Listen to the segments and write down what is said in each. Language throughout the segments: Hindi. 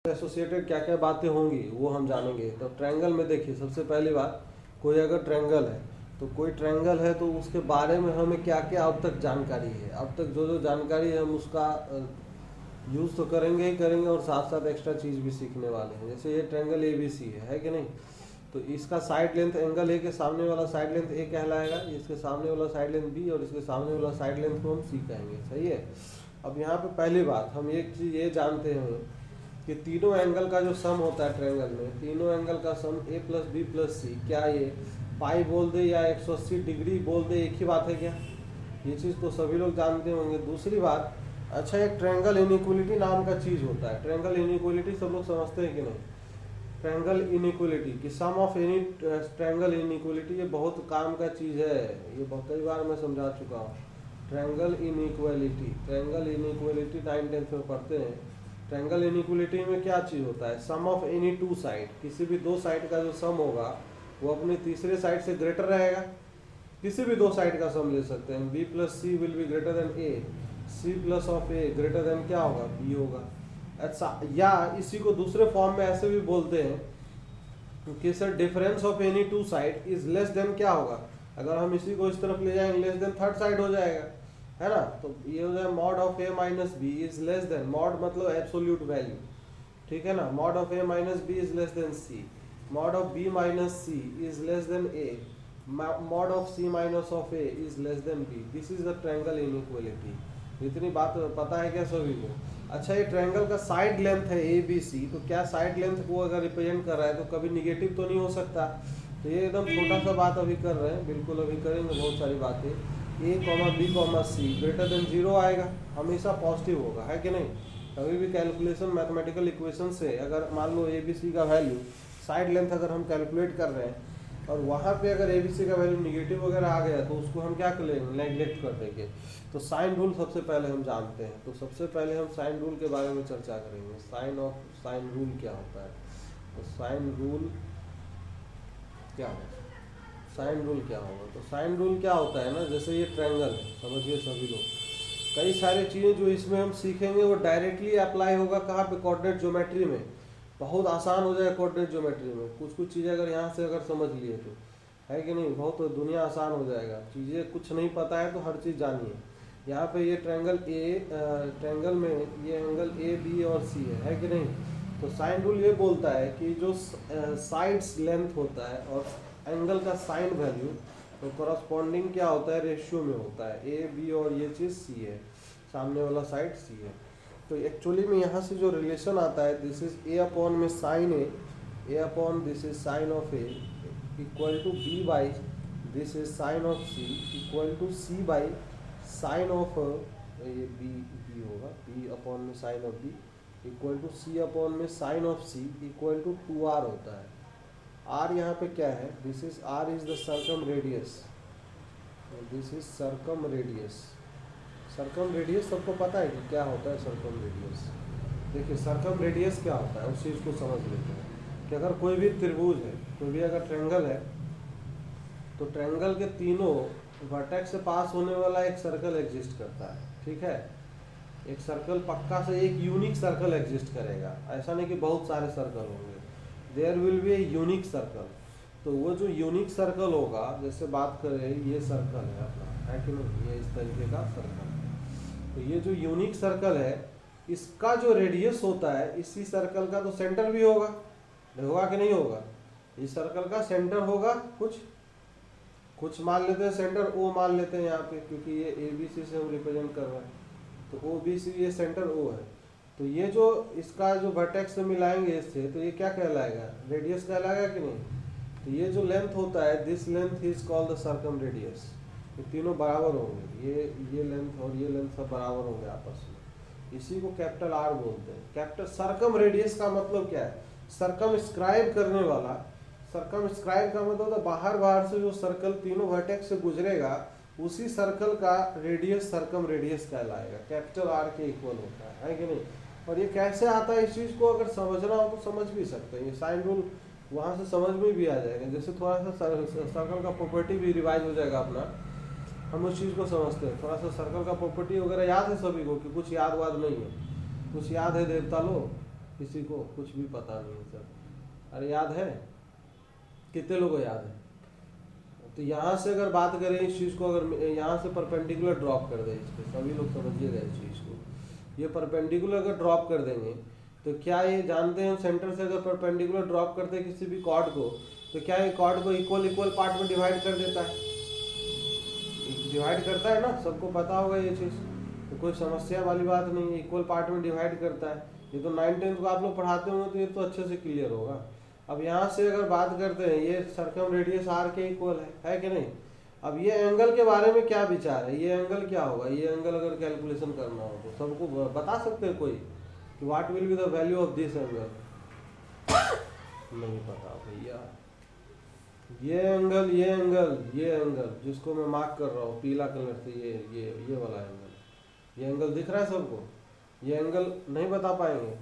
एसोसिएटेड क्या क्या बातें होंगी वो हम जानेंगे। तो ट्रायंगल में देखिए, सबसे पहली बात, कोई अगर ट्रायंगल है तो कोई ट्रायंगल है तो उसके बारे में हमें क्या क्या अब तक जानकारी है, अब तक जो जो जानकारी है हम उसका यूज़ तो करेंगे ही करेंगे और साथ साथ एक्स्ट्रा चीज़ भी सीखने वाले हैं। जैसे ये ट्रायंगल ABC है कि नहीं, तो इसका साइड लेंथ एंगल ए के सामने वाला साइड लेंथ ए कहलाएगा, इसके सामने वाला साइड लेंथ बी और इसके सामने वाला साइड लेंथ को हम सी कहेंगे। सही है। अब यहाँ पे पहली बात हम एक चीज़ ये जानते हैं कि तीनों एंगल का जो सम होता है ट्रायंगल में, तीनों एंगल का सम A + B + C, क्या ये पाई बोल दे या 180 डिग्री बोल दे, एक ही बात है क्या? ये चीज़ तो सभी लोग जानते होंगे। दूसरी बात, अच्छा, एक ट्रायंगल इनइक्वलिटी नाम का चीज़ होता है। ट्रायंगल इनइक्वलिटी सब लोग समझते हैं कि नहीं? ट्रायंगल इनइक्वलिटी की सम ऑफ एनी ट्रायंगल इनइक्वलिटी, ये बहुत काम का चीज़ है, ये बहुत कई बार मैं समझा चुका हूँ। ट्रायंगल इनइक्वलिटी 9th 10th में पढ़ते हैं। ट्रायंगल इनइक्वलिटी में क्या चीज़ होता है? सम ऑफ एनी टू साइड, किसी भी दो साइड का जो सम होगा वो अपने तीसरे साइड से ग्रेटर रहेगा। किसी भी दो साइड का सम ले सकते हैं। B + C will be greater than A, C + of A greater than क्या होगा? B होगा। अच्छा, या इसी को दूसरे फॉर्म में ऐसे भी बोलते हैं कि sir difference of any two side is less than क्या होगा? अगर हम इसी को इस तरफ ले जाएंगे लेस देन थर्ड साइड हो जाएगा, है ना। तो ये हो जाए mod of A - B is less than, mod मतलब एब्सोल्यूट वैल्यू, ठीक है ना। Mod of A - B is less than C, mod of B - C is less than A, mod of C - of A is less than B। This is the triangle inequality. इतनी बात पता है क्या सभी को? अच्छा, ये ट्रायंगल का साइड लेंथ है ABC, तो क्या साइड लेंथ को अगर रिप्रेजेंट कर रहा है तो कभी निगेटिव तो नहीं हो सकता। तो ये एकदम छोटा सा बात अभी कर रहे हैं, बिल्कुल अभी करेंगे बहुत सारी बातें। A, B, C greater than 0 आएगा, हमेशा पॉजिटिव होगा, है कि नहीं। कभी भी कैलकुलेशन मैथमेटिकल इक्वेशन से अगर मान लो ABC का वैल्यू, साइड लेंथ अगर हम कैलकुलेट कर रहे हैं और वहाँ पे अगर ABC का वैल्यू निगेटिव वगैरह आ गया तो उसको हम क्या करेंगे? नेगलेक्ट कर देंगे। तो साइन रूल सबसे पहले हम जानते हैं, तो सबसे पहले हम साइन रूल के बारे में चर्चा करेंगे। साइन रूल क्या होता है? तो साइन रूल क्या होगा? साइन रूल क्या होगा? तो साइन रूल क्या होता है ना, जैसे ये ट्रायंगल है, समझिए सभी लोग, कई सारी चीज़ें जो इसमें हम सीखेंगे वो डायरेक्टली अप्लाई होगा कहाँ पे? कोऑर्डिनेट ज्योमेट्री में। बहुत आसान हो जाएगा कोऑर्डिनेट ज्योमेट्री में। कुछ चीज़ें अगर यहाँ से अगर समझ लिए तो, है कि नहीं, बहुत दुनिया आसान हो जाएगा। चीज़ें कुछ नहीं पता है तो हर चीज़ जानिए। यहाँ पे ये ट्रायंगल में ये एंगल AB और C है कि नहीं। तो साइन रूल ये बोलता है कि जो साइड्स लेंथ होता है और एंगल का साइन वैल्यू तो कॉरस्पॉन्डिंग क्या होता है? रेशियो में होता है। AB और ये चीज़ C है, सामने वाला साइड C है। तो एक्चुअली में यहाँ से जो रिलेशन आता है, दिस इज A में sine A this is sine of A equal to B by this is sine of C equal to C by sine of ये B होगा, B में sine of B equal to C में sine of C equal to 2R होता है। R यहाँ पे क्या है? This is R is the circumradius, this is circumradius. Circumradius सबको पता है कि क्या होता है सर्कम रेडियस? देखिए सर्कम रेडियस क्या होता है उस चीज़ को समझ लेते हैं कि अगर कोई भी त्रिभुज है, कोई भी अगर ट्रायंगल है, तो ट्रायंगल के तीनों वर्टेक्स से पास होने वाला एक सर्कल एग्जिस्ट करता है, ठीक है। एक सर्कल पक्का से एक यूनिक सर्कल एग्जिस्ट करेगा, ऐसा नहीं कि बहुत सारे सर्कल होंगे। There will be a unique circle. तो वो जो यूनिक सर्कल होगा, जैसे बात करें ये सर्कल है अपना, है कि नहीं, ये इस तरीके का सर्कल। तो ये जो यूनिक सर्कल है इसका जो रेडियस होता है, इसी सर्कल का तो सेंटर भी होगा, होगा कि नहीं होगा? इस सर्कल का सेंटर होगा, कुछ मान लेते हैं सेंटर O मान लेते हैं यहाँ पे, क्योंकि ये ABC से हम रिप्रेजेंट कर रहे हैं। तो OBC ये सेंटर O है। तो ये जो इसका जो वर्टेक्स से मिलाएंगे इससे, तो ये क्या कहलाएगा? रेडियस कहलाएगा कि नहीं। तो ये जो लेंथ होता है, this length is called the circum radius. ये तीनों बराबर होंगे, ये लेंथ और ये लेंथ सब बराबर होंगे आपस में। इसी को कैपिटल R बोलते हैं। कैपिटल सर्कम रेडियस का मतलब क्या है? सर्कम स्क्राइब करने वाला। सर्कम स्क्राइब का मतलब बाहर से जो सर्कल तीनों वर्टेक्स से गुजरेगा, उसी सर्कल का रेडियस सर्कम रेडियस कहलाएगा, कैपिटल R के इक्वल होता है कि नहीं। और ये कैसे आता है, इस चीज़ को अगर समझना हो तो समझ भी सकते हैं। ये साइन रूल वहाँ से समझ में भी आ जाएगा। जैसे थोड़ा सा सर्कल का प्रॉपर्टी भी रिवाइज हो जाएगा अपना, हम उस चीज़ को समझते हैं। थोड़ा सा सर्कल का प्रॉपर्टी वगैरह याद है सभी को कि कुछ याद वाद नहीं है? कुछ याद है देवता लोग? किसी को कुछ भी पता नहीं है सर। अरे याद है, कितने लोगों को याद है? तो यहाँ से अगर बात करें इस चीज़ को, अगर यहाँ से परपेंडिकुलर ड्रॉप कर दें इस पर, सभी लोग समझिएगा इस चीज़ को, ये परपेंडिकुलर अगर ड्रॉप कर देंगे तो क्या ये जानते हैं, सेंटर से अगर परपेंडिकुलर ड्रॉप करते हैं किसी भी कॉर्ड को, तो क्या ये कॉर्ड को इक्वल इक्वल पार्ट में डिवाइड कर देता है? डिवाइड करता है ना, सबको पता होगा ये चीज़, तो कोई समस्या वाली बात नहीं है, इक्वल पार्ट में डिवाइड करता है। ये तो 9th-10th को आप लोग पढ़ाते होंगे तो ये तो अच्छे से क्लियर होगा। अब यहाँ से अगर बात करते हैं, ये सर्कम रेडियस आर के इक्वल है कि नहीं? अब ये एंगल के बारे में क्या विचार है, ये एंगल क्या होगा? ये एंगल अगर कैलकुलेशन करना हो तो सबको बता सकते हैं कोई कि what will be the value of this angle? नहीं पता भैया। ये एंगल, ये एंगल जिसको मैं मार्क कर रहा हूँ पीला कलर से, ये वाला एंगल, ये एंगल दिख रहा है सबको? ये एंगल नहीं बता पाएंगे?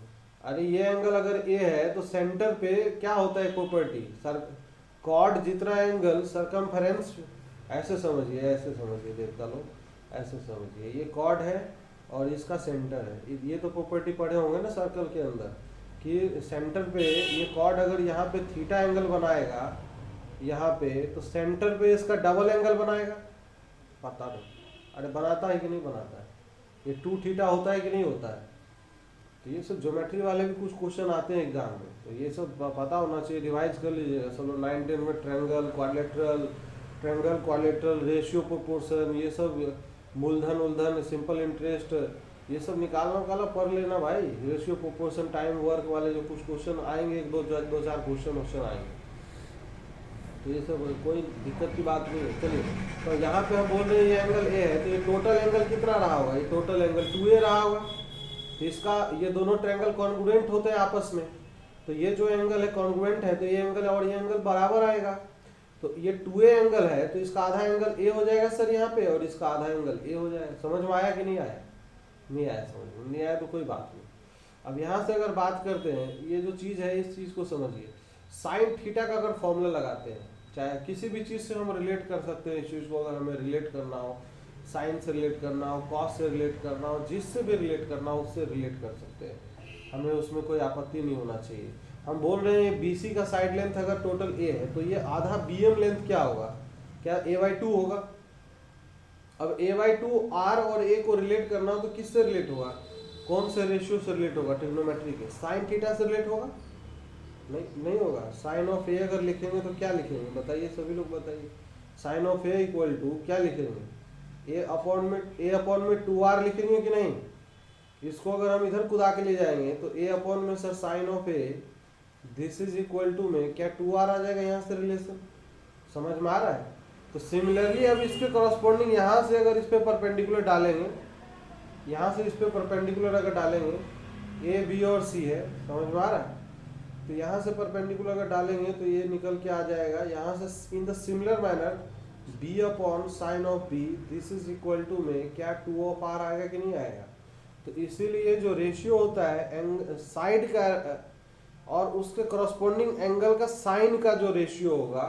अरे ये एंगल अगर ए है तो सेंटर पे क्या होता है प्रॉपर्टी, सर कॉर्ड जितना एंगल सरकमफेरेंस, ऐसे समझिए देवता लोग, ऐसे समझिए, ये कॉर्ड है और इसका सेंटर है। ये तो प्रॉपर्टी पढ़े होंगे ना सर्कल के अंदर कि सेंटर पे ये कॉर्ड अगर यहाँ पे थीटा एंगल बनाएगा यहाँ पे, तो सेंटर पे इसका डबल एंगल बनाएगा। पता नहीं, अरे बनाता है कि नहीं बनाता है? ये 2 थीटा होता है कि नहीं होता है? तो ये सब ज्योमेट्री वाले भी कुछ क्वेश्चन आते हैं एग्जाम में, तो ये सब पता होना चाहिए, रिवाइज कर लीजिएगा सब लोग। 9-10 में ट्रायंगल क्वाड्रिलेटरल, रेशियो प्रोपोर्शन, ये सब मूलधन उलधन, सिंपल इंटरेस्ट, ये सब निकालना पढ़ लेना भाई। रेशियो प्रोपोर्शन, टाइम वर्क वाले जो कुछ क्वेश्चन आएंगे, 1-2-4 क्वेश्चन आएंगे, तो ये सब कोई दिक्कत की बात नहीं है। चलिए, तो यहाँ पे हम बोल रहे हैं ये एंगल ए है, तो ये टोटल एंगल कितना रहा होगा? ये टोटल एंगल 2a रहा होगा। तो इसका, ये दोनों ट्रायंगल कॉन्ग्रुएंट होते हैं आपस में, तो ये जो एंगल है कॉन्ग्रुएंट है, तो ये एंगल और ये एंगल बराबर आएगा। तो ये 2a एंगल है, तो इसका आधा एंगल ए हो जाएगा सर यहाँ पे, और इसका आधा एंगल ए हो जाएगा। समझ में आया कि नहीं आया? नहीं आया, समझ में नहीं आया तो कोई बात नहीं। अब यहाँ से अगर बात करते हैं, ये जो चीज़ है इस चीज़ को समझिए। साइन थीटा का अगर फॉर्मूला लगाते हैं, चाहे किसी भी चीज़ से हम रिलेट कर सकते हैं इस चीज़ को, अगर हमें रिलेट करना हो, साइन से रिलेट करना हो, कॉस से रिलेट करना हो, जिससे भी रिलेट करना हो उससे रिलेट कर सकते हैं, हमें उसमें कोई आपत्ति नहीं होना चाहिए। हम बोल रहे हैं BC का साइड लेंथ अगर टोटल A है, तो ये आधा BM लेंथ क्या होगा? क्या A/2 होगा? अब A/2 R और A को रिलेट करना हो तो किससे रिलेट होगा? कौन से रेशियो से रिलेट होगा? ट्रिग्नोमेट्री के साइन थीटा से रिलेट होगा? नहीं होगा। साइन ऑफ A अगर लिखेंगे तो क्या लिखेंगे बताइए, सभी लोग बताइए। Sine of A equal to क्या लिखेंगे? A अपॉन में 2R लिखेंगे कि नहीं? इसको अगर हम इधर कुदा के ले जाएंगे तो A अपॉन में sir sine of A this is equal to में क्या 2R आ जाएगा यहाँ से रिलेशन? समझ में आ रहा है? तो सिमिलरली अब इसके कॉरस्पॉन्डिंग यहाँ से अगर इस पे परपेंडिकुलर डालेंगे, यहाँ से इस पे परपेंडिकुलर अगर डालेंगे, A B और C है, समझ में आ रहा है? तो यहाँ से परपेंडिकुलर अगर डालेंगे तो ये निकल के आ जाएगा यहाँ से, in the similar manner B upon sine of B this is equal to में क्या 2 ऑफ R आएगा कि नहीं आएगा? तो इसीलिए जो रेशियो होता है साइड का और उसके करस्पॉन्डिंग एंगल का साइन का जो रेशियो होगा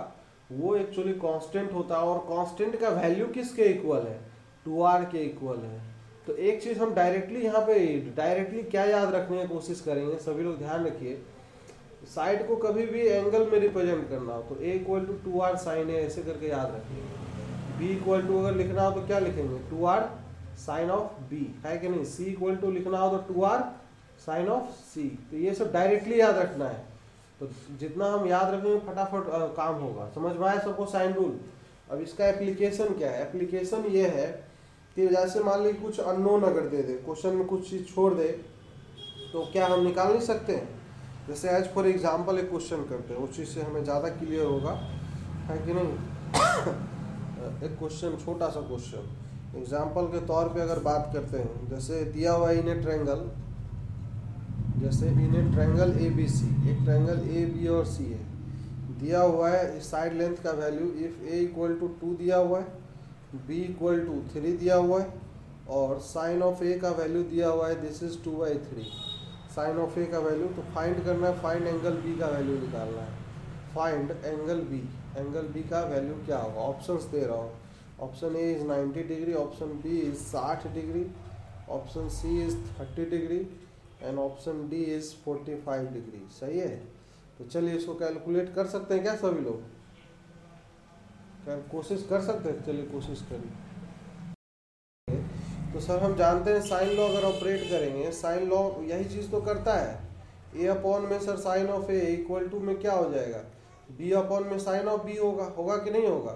वो एक्चुअली कांस्टेंट होता है, और कांस्टेंट का वैल्यू किसके इक्वल है? 2R के इक्वल है। तो एक चीज हम डायरेक्टली क्या याद रखने की कोशिश करेंगे, सभी लोग ध्यान रखिए। साइड को कभी भी एंगल में रिप्रेजेंट करना हो तो A equal to 2R sign है, ऐसे करके याद रखिए। B इक्वल टू अगर लिखना हो तो क्या लिखेंगे? 2R साइन ऑफ B, है कि नहीं? C इक्वल टू लिखना हो तो 2R साइन ऑफ C। तो ये सब डायरेक्टली याद रखना है, तो जितना हम याद रखेंगे फटाफट काम होगा। समझ में आया सबको साइन रूल? अब इसका एप्लीकेशन क्या है? एप्लीकेशन ये है कि जैसे मान लीजिए कुछ अननोन अगर दे दे, क्वेश्चन में कुछ चीज़ छोड़ दे, तो क्या हम निकाल नहीं सकते हैं? जैसे एज फॉर एग्जाम्पल एक क्वेश्चन करते हैं, उस चीज़ से हमें ज़्यादा क्लियर होगा, है कि नहीं? एक क्वेश्चन, छोटा सा क्वेश्चन एग्जाम्पल के तौर पे अगर बात करते हैं, जैसे दिया हुआ इन ए ट्रायंगल, जैसे इन ए ट्रायंगल ABC, एक ट्रायंगल AB और C है, दिया हुआ है साइड लेंथ का value if A equal to 2 दिया हुआ है, B इक्वल टू 3 दिया हुआ है, और साइन ऑफ A का वैल्यू दिया हुआ है this is 2/3। Sine of A का वैल्यू तो फाइंड करना है, फाइंड एंगल B का वैल्यू निकालना है। Find angle B, angle B का वैल्यू क्या होगा? ऑप्शंस दे रहा हूँ। Option A is 90 degree, option B is 60 degree, option C is 30 degree, and option D is 45 degree. सही है। तो चलिए इसको कैलकुलेट कर सकते हैं क्या सभी लोग? क्या कोशिश कर सकते हैं? चलिए कोशिश करिए। तो सर हम जानते हैं साइन लॉ अगर ऑपरेट करेंगे, साइन लॉ यही चीज़ तो करता है। ए अपॉन में sir sine of A equal to में क्या हो जाएगा? बी अपॉन में साइन ऑफ बी होगा। होगा कि नहीं होगा?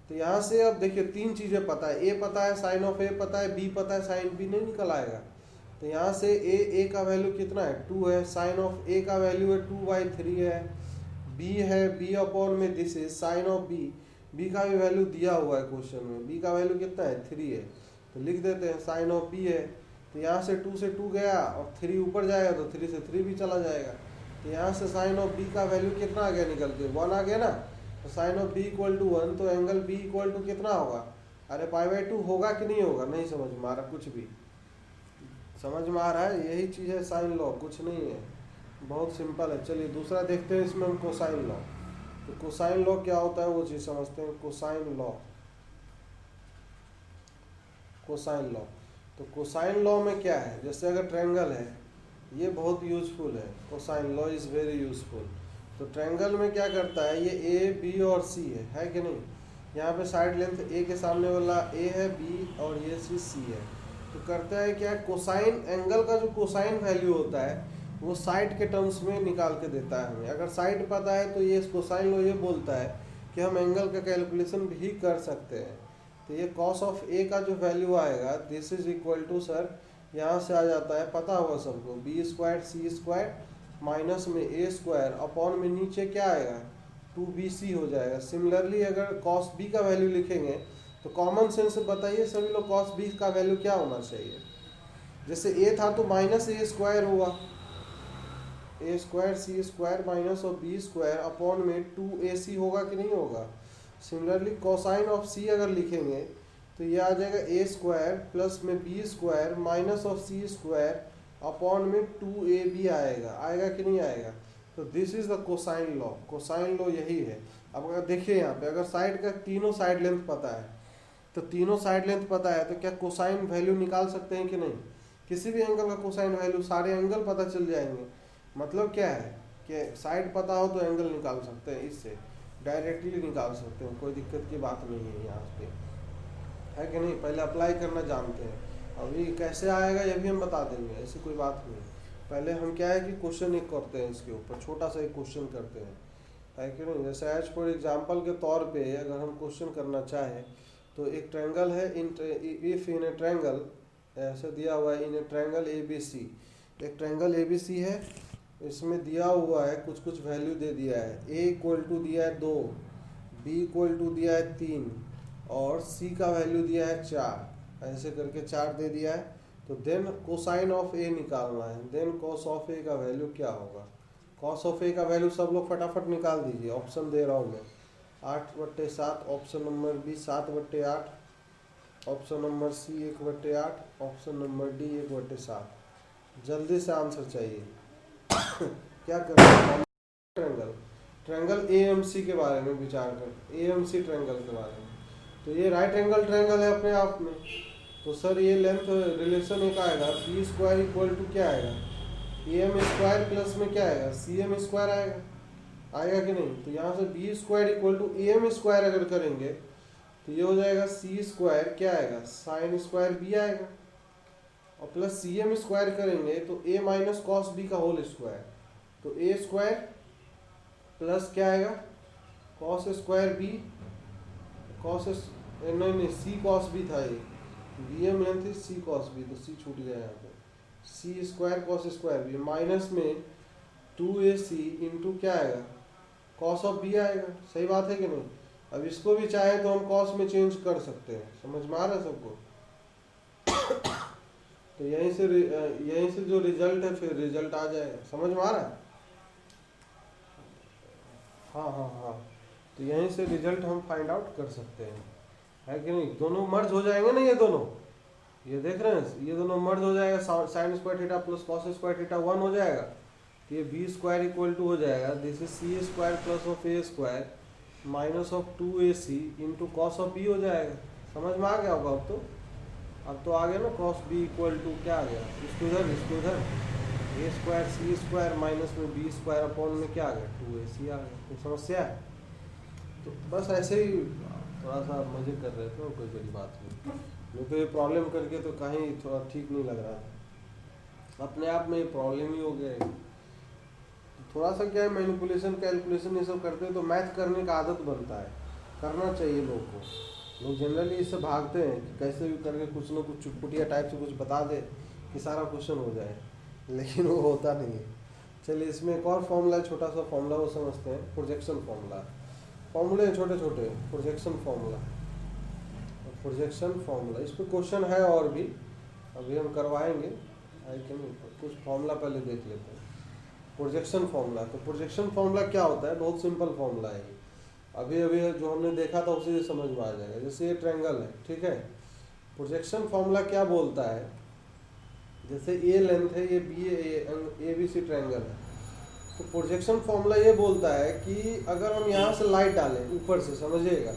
तो यहाँ से अब देखिए तीन चीज़ें पता है, ए पता है, साइन ऑफ ए पता है, बी पता है, साइन बी नहीं निकल आएगा। तो यहाँ से ए का वैल्यू कितना है? 2 है। साइन ऑफ ए का वैल्यू है 2/3 है। बी है, बी अपॉन में this is sine of B. B का भी वैल्यू दिया हुआ है क्वेश्चन में। बी का वैल्यू कितना है? 3 है। तो लिख देते हैं साइन ऑफ बी है। तो यहाँ से 2 से 2 गया और 3 ऊपर जाएगा तो 3 से 3 भी चला जाएगा। तो यहाँ से साइन ऑफ बी का वैल्यू कितना आ गया निकल के? 1 आ गया ना। तो sine of B equal to 1, तो एंगल बी इक्वल टू कितना होगा? अरे π/2 होगा कि नहीं होगा? नहीं समझ में आ रहा कुछ भी? समझ में आ रहा है? यही चीज़ है साइन लॉ, कुछ नहीं है, बहुत सिंपल है। चलिए दूसरा देखते हैं इसमें हम कोसाइन लॉ। तो कोसाइन लॉ क्या होता है वो चीज़ समझते हैं। Cosine law, cosine law. तो कोसाइन लॉ में क्या है? जैसे अगर ट्रायंगल है, ये बहुत यूजफुल है, cosine law is very useful. तो ट्रायंगल में क्या करता है, ये ए बी और सी है कि नहीं? यहाँ पे साइड लेंथ ए के सामने वाला ए है, बी और ये सी है। तो करता है क्या, कोसाइन एंगल का जो कोसाइन वैल्यू होता है वो साइड के टर्म्स में निकाल के देता है हमें। अगर साइड पता है तो ये कोसाइन लॉ ये बोलता है कि हम एंगल का कैलकुलेशन भी कर सकते हैं। तो ये कॉस ऑफ ए का जो वैल्यू आएगा this is equal to sir, यहाँ से आ जाता है, पता होगा सबको, b² c² माइनस में a² अपॉन में नीचे क्या आएगा? 2bc हो जाएगा। सिमिलरली अगर कॉस बी का वैल्यू लिखेंगे तो कॉमन सेंस से बताइए सभी लोग, कॉस बी का वैल्यू क्या होना चाहिए? जैसे a था तो -a² हुआ, a² c² माइनस और b² अपॉन में 2ac होगा कि नहीं होगा? सिमिलरली कोसाइन ऑफ सी अगर लिखेंगे तो ये आ जाएगा a² प्लस में b² minus of c² upon में 2ab आएगा। आएगा कि नहीं आएगा? तो this is the cosine law. Cosine law यही है। अब अगर देखिए यहाँ पे, अगर साइड का तीनों साइड लेंथ पता है, तो तीनों साइड लेंथ पता है तो क्या कोसाइन वैल्यू निकाल सकते हैं कि नहीं? किसी भी एंगल का कोसाइन वैल्यू, सारे एंगल पता चल जाएंगे। मतलब क्या है कि साइड पता हो तो एंगल निकाल सकते हैं, इससे डायरेक्टली निकाल सकते हैं, कोई दिक्कत की बात नहीं है यहाँ पे, है कि नहीं? पहले अप्लाई करना जानते हैं, अभी कैसे आएगा ये भी हम बता देंगे, ऐसी कोई बात नहीं। पहले हम क्या है कि क्वेश्चन एक करते हैं, इसके ऊपर छोटा सा एक क्वेश्चन करते हैं, है कि नहीं? जैसे एज फॉर एग्जाम्पल के तौर पे अगर हम क्वेश्चन करना चाहें तो एक ट्रायंगल है, इफ इन ए ट्रायंगल, ऐसे दिया हुआ है, इन ए ट्रायंगल ABC, एक ट्रायंगल ABC है, इसमें दिया हुआ है कुछ कुछ वैल्यू दे दिया है। a इक्वल टू दिया है 2, b इक्वल टू दिया है 3 और c का वैल्यू दिया है 4, ऐसे करके 4 दे दिया है। तो देन कोसाइन ऑफ a निकालना है। देन कॉस ऑफ a का वैल्यू क्या होगा? कॉस ऑफ a का वैल्यू सब लोग फटाफट निकाल दीजिए, ऑप्शन दे रहा हूँ मैं। 8/7, option number B 7/8, option number C 1/8, option number D 1/7। जल्दी से आंसर चाहिए। क्या करना है? ट्रायंगल, ट्रायंगल AMC के बारे में विचार कर, AMC ट्रायंगल के बारे में। तो ये राइट एंगल ट्रायंगल है अपने आप में। तो सर ये लेंथ रिलेशन एक आएगा, b² इक्वल टू क्या आएगा? AM² प्लस में क्या आएगा? CM² आएगा। आएगा कि नहीं? तो यहाँ से b² इक्वल टू AM² अगर करेंगे तो ये हो जाएगा c² क्या आएगा? sin² आएगा, और प्लस CM² करेंगे तो a माइनस कॉस बी का होल स्क्वायर, तो a² प्लस क्या आएगा? cos² b, नहीं c cos b था, ये bm लेंथ थी, c cos b, तो c छूट गया यहाँ पे, c² cos² b माइनस में 2ac इंटू क्या आएगा? cos ऑफ b आएगा। सही बात है कि नहीं? अब इसको भी चाहे तो हम cos में चेंज कर सकते हैं। समझ में आ रहा है सबको? तो यहीं से जो रिजल्ट है फिर रिजल्ट आ जाएगा। समझ में आ रहा है? हाँ। तो यहीं से रिजल्ट हम फाइंड आउट कर सकते हैं, है कि नहीं? दोनों मर्ज हो जाएंगे ना, ये दोनों, ये देख रहे हैं, ये दोनों मर्ज हो जाएगा। sin² theta plus cos² theta 1 हो जाएगा। तो ये b² इक्वल टू हो जाएगा, this is c² plus of a² minus of 2ac into cos of b हो जाएगा। समझ में आ गया होगा अब तो आ गया ना? cos b इक्वल टू क्या आ गया? इसको इधर ए स्क्वायर सी स्क्वायर माइनस में बी स्क्वायर अपॉन में क्या आ गया 2ac आ गया। कोई समस्या है? तो बस ऐसे ही थोड़ा सा मजे कर रहे थे और कोई बड़ी बात नहीं तो ये प्रॉब्लम करके तो कहीं थोड़ा ठीक नहीं लग रहा था, अपने आप में ये प्रॉब्लम ही हो गया है। थोड़ा सा क्या है मैनिपुलेशन कैलकुलेशन ये सब करते हैं तो मैथ करने का आदत बनता है, करना चाहिए लोग को। लोग जनरली इससे भागते हैं कि कैसे भी करके कुछ ना कुछ चुटपुटिया टाइप से कुछ बता दे कि सारा क्वेश्चन हो जाए, लेकिन वो होता नहीं है। चलिए इसमें एक और फॉर्मूला, छोटा सा फॉर्मूला वो समझते हैं, प्रोजेक्शन फॉर्मूला। फॉर्मूले छोटे छोटे, प्रोजेक्शन फॉर्मूला, प्रोजेक्शन फॉर्मूला। इस पर क्वेश्चन है और भी, अभी हम करवाएंगे है कि नहीं। कुछ फॉर्मूला पहले देख लेते हैं। प्रोजेक्शन फॉर्मूला, तो प्रोजेक्शन फॉर्मूला क्या होता है? बहुत सिंपल फॉर्मूला है। अभी अभी जो हमने देखा था उसी से समझ में आ जाएगा। जैसे ये ट्रायंगल है, ठीक है, प्रोजेक्शन फॉर्मूला क्या बोलता है? जैसे ए लेंथ है, ये B A B C triangle है, तो प्रोजेक्शन फॉर्मूला ये बोलता है कि अगर हम यहाँ से लाइट डालें ऊपर से, समझिएगा,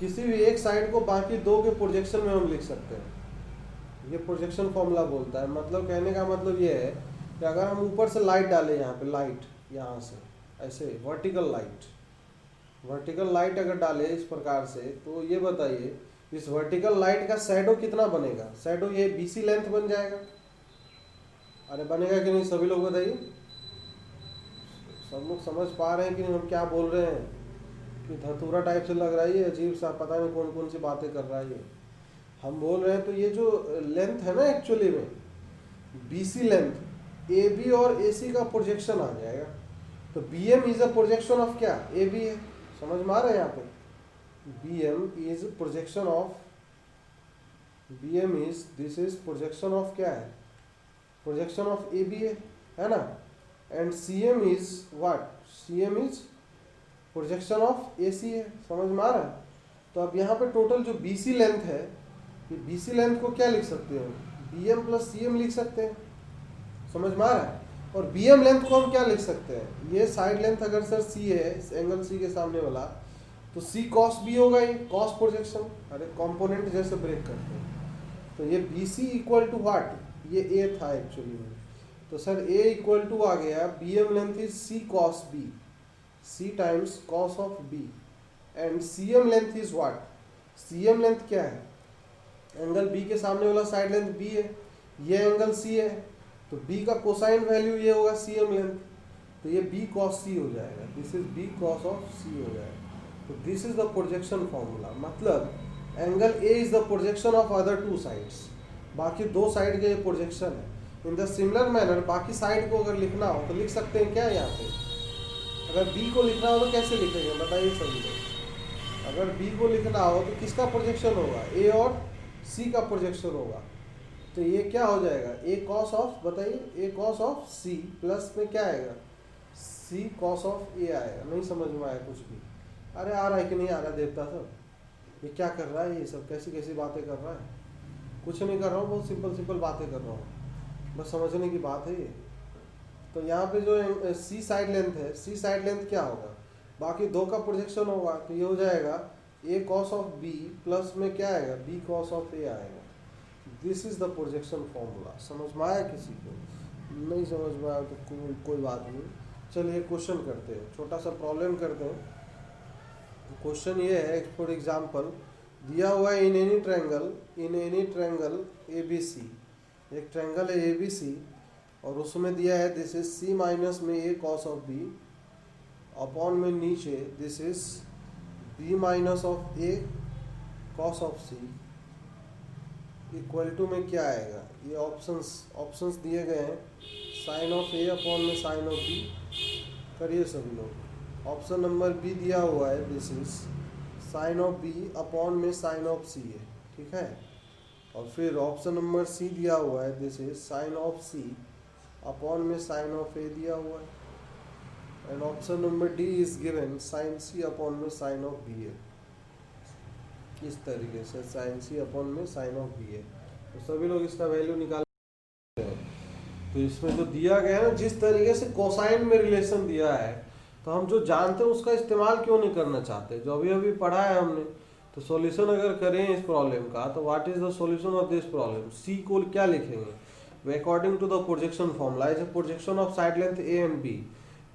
किसी भी एक साइड को बाकी दो के प्रोजेक्शन में हम लिख सकते हैं। ये प्रोजेक्शन फॉर्मूला बोलता है। मतलब कहने का मतलब ये है कि अगर हम ऊपर से लाइट डालें, यहाँ पे लाइट, यहाँ से ऐसे वर्टिकल लाइट अगर डाले इस प्रकार से, तो ये बताइए इस वर्टिकल लाइट का शैडो कितना बनेगा? शैडो ये बीसी लेंथ बन जाएगा। अरे बनेगा कि नहीं सभी लोग बताइए? सब लोग समझ पा रहे हैं कि नहीं हम क्या बोल रहे हैं? कि धतूरा टाइप से लग रहा है, ये अजीब सा, पता नहीं कौन कौन सी बातें कर रहा है ये। हम बोल रहे हैं तो ये जो लेंथ है ना, एक्चुअली में बीसी लेंथ, ए बी और ए सी का प्रोजेक्शन आ जाएगा। तो B M is a projection of क्या? ए बी है। समझ में आ रहा है यहाँ पे? B M is projection of, B M is, this is projection of क्या है? प्रोजेक्शन ऑफ ए बी है ना। And C M is what? C M is projection of A C है। समझ में आ रहा है? तो अब यहाँ पे टोटल जो बी सी लेंथ है, ये बी सी लेंथ को क्या लिख सकते हैं? B M plus C M लिख सकते हैं। समझ में आ रहा है? और बी एम लेंथ को हम क्या लिख सकते हैं? ये साइड लेंथ अगर सर सी है, इस एंगल सी के सामने वाला, तो सी कॉस बी होगा, ये कॉस प्रोजेक्शन। अरे कंपोनेंट जैसे ब्रेक करते हैं। तो ये B C equal to what? ये ए था एक्चुअली में। तो सर ए इक्वल टू आ गया, B M length is C cos B, C times cos of B, and C M length is what? C M length क्या है? एंगल बी के सामने वाला साइड लेंथ बी है, ये एंगल सी है, तो बी का कोसाइन वैल्यू ये होगा सी एम लेंथ, तो ये बी कॉस सी हो जाएगा। This is B cos of सी हो जाएगा। तो this is the projection formula. मतलब angle A is the projection of other two sides, बाकी दो साइड के ये प्रोजेक्शन है। इन द सिमिलर मैनर बाकी साइड को अगर लिखना हो तो लिख सकते हैं क्या? यहाँ पे अगर बी को लिखना हो तो कैसे लिखेंगे बताइए सभी लोग? अगर बी को लिखना हो तो किसका प्रोजेक्शन होगा? ए और सी का प्रोजेक्शन होगा। तो ये क्या हो जाएगा? ए कॉस ऑफ, बताइए, ए कॉस ऑफ सी प्लस में क्या आएगा? सी कॉस ऑफ ए आएगा। नहीं समझ में आया कुछ भी? अरे आ रहा है कि नहीं आ रहा देवता सब? ये क्या कर रहा है? ये सब कैसी कैसी बातें कर रहा है? कुछ नहीं कर रहा हूँ, बहुत सिंपल सिंपल बातें कर रहा हूँ, बस समझने की बात है ये। तो यहाँ पे जो सी साइड लेंथ है, सी साइड लेंथ क्या होगा? बाकी दो का प्रोजेक्शन होगा, तो ये हो जाएगा A cos of B plus में क्या आएगा? बी कॉस ऑफ ए आएगा। This is the projection formula. समझ में आया किसी को? नहीं समझ में आया तो कोई बात नहीं। चलिए क्वेश्चन करते हैं, छोटा सा प्रॉब्लम करते हैं। क्वेश्चन ये है, फॉर एग्जांपल दिया हुआ है in any triangle A B C, एक ट्रायंगल है ए बी सी, और उसमें दिया है दिस इज सी माइनस में A cos of B, upon में नीचे this is B minus of A cos of C, equal to में क्या आएगा? ये ऑप्शंस दिए गए हैं, साइन ऑफ ए अपॉन में साइन ऑफ बी। करिए सभी लोग। ऑप्शन नंबर बी दिया हुआ है, this is sine of B upon में साइन ऑफ सी है, ठीक है। और फिर ऑप्शन नंबर सी दिया हुआ है, this is sine of C upon में साइन ऑफ ए दिया हुआ है। And option number D is given sine C upon में साइन ऑफ बी है। इस तरीके से साइन सी अपॉन में साइन ऑफ बी है। तो सभी लोग इसका वैल्यू निकाल हैं। तो इसमें जो दिया गया है ना, जिस तरीके से कोसाइन में रिलेशन दिया है, तो हम जो जानते हैं उसका इस्तेमाल क्यों नहीं करना चाहते? जो अभी अभी पढ़ा है हमने, तो सॉल्यूशन अगर करें इस प्रॉब्लम का, तो what is the solution of this problem? C को क्या लिखेंगे? According to the projection formula is projection of side length A and B,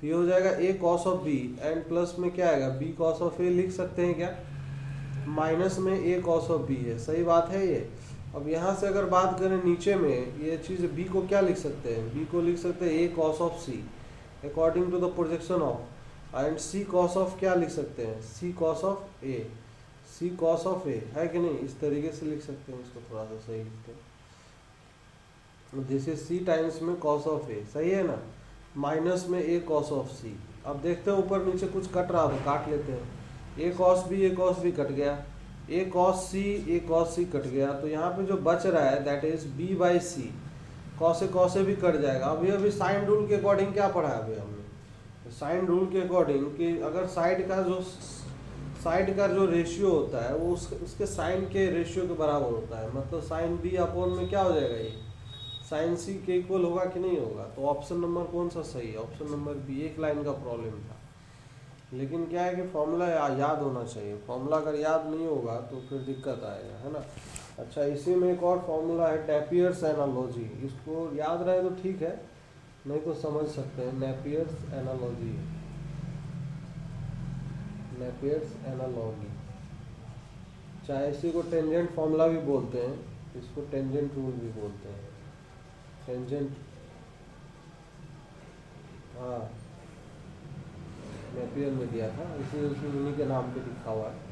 तो ये हो जाएगा A cos of B and plus में क्या आएगा बी कॉस ऑफ ए लिख सकते हैं क्या, माइनस में ए कॉस ऑफ बी है, सही बात है ये। अब यहाँ से अगर बात करें नीचे में ये चीज़ बी को क्या लिख सकते हैं, बी को लिख सकते हैं A cos of C according to the projection of, and C cos of क्या लिख सकते हैं, C cos of A, C cos of ए है कि नहीं, इस तरीके से लिख सकते हैं इसको, थोड़ा सा सही लिखते हैं, जैसे सी टाइम्स में कॉस ऑफ ए, सही है ना, माइनस में ए कॉस ऑफ सी। अब देखते हैं ऊपर नीचे कुछ कट रहा तो काट लेते हैं, ए कॉस बी कट गया, ए कॉस सी कट गया, तो यहाँ पे जो बच रहा है that is B by C, कॉसे भी कट जाएगा। अभी साइन रूल के अकॉर्डिंग क्या पढ़ा है अभी हमने, साइन रूल के अकॉर्डिंग कि अगर साइड का जो रेशियो होता है वो उसके साइन के रेशियो के बराबर होता है, मतलब साइन बी अपॉन में क्या हो जाएगा ये साइन सी के इक्वल होगा कि नहीं होगा, तो ऑप्शन नंबर कौन सा सही है, ऑप्शन नंबर बी। एक लाइन का प्रॉब्लम था, लेकिन क्या है कि फॉर्मूला याद होना चाहिए, फॉर्मूला अगर याद नहीं होगा तो फिर दिक्कत आएगा, है ना। अच्छा, इसी में एक और फॉर्मूला है नेपियर्स एनालॉजी, इसको याद रहे तो ठीक है, नहीं तो समझ सकते हैं, नेपियर्स एनालॉजी, नेपियर्स एनालॉजी, चाहे इसी को टेंजेंट फॉर्मूला भी बोलते हैं, इसको टेंजेंट रूल भी बोलते हैं, टेंजेंट, हाँ नेपियर में दिया था, इसी उन्हीं के नाम पे लिखा हुआ है।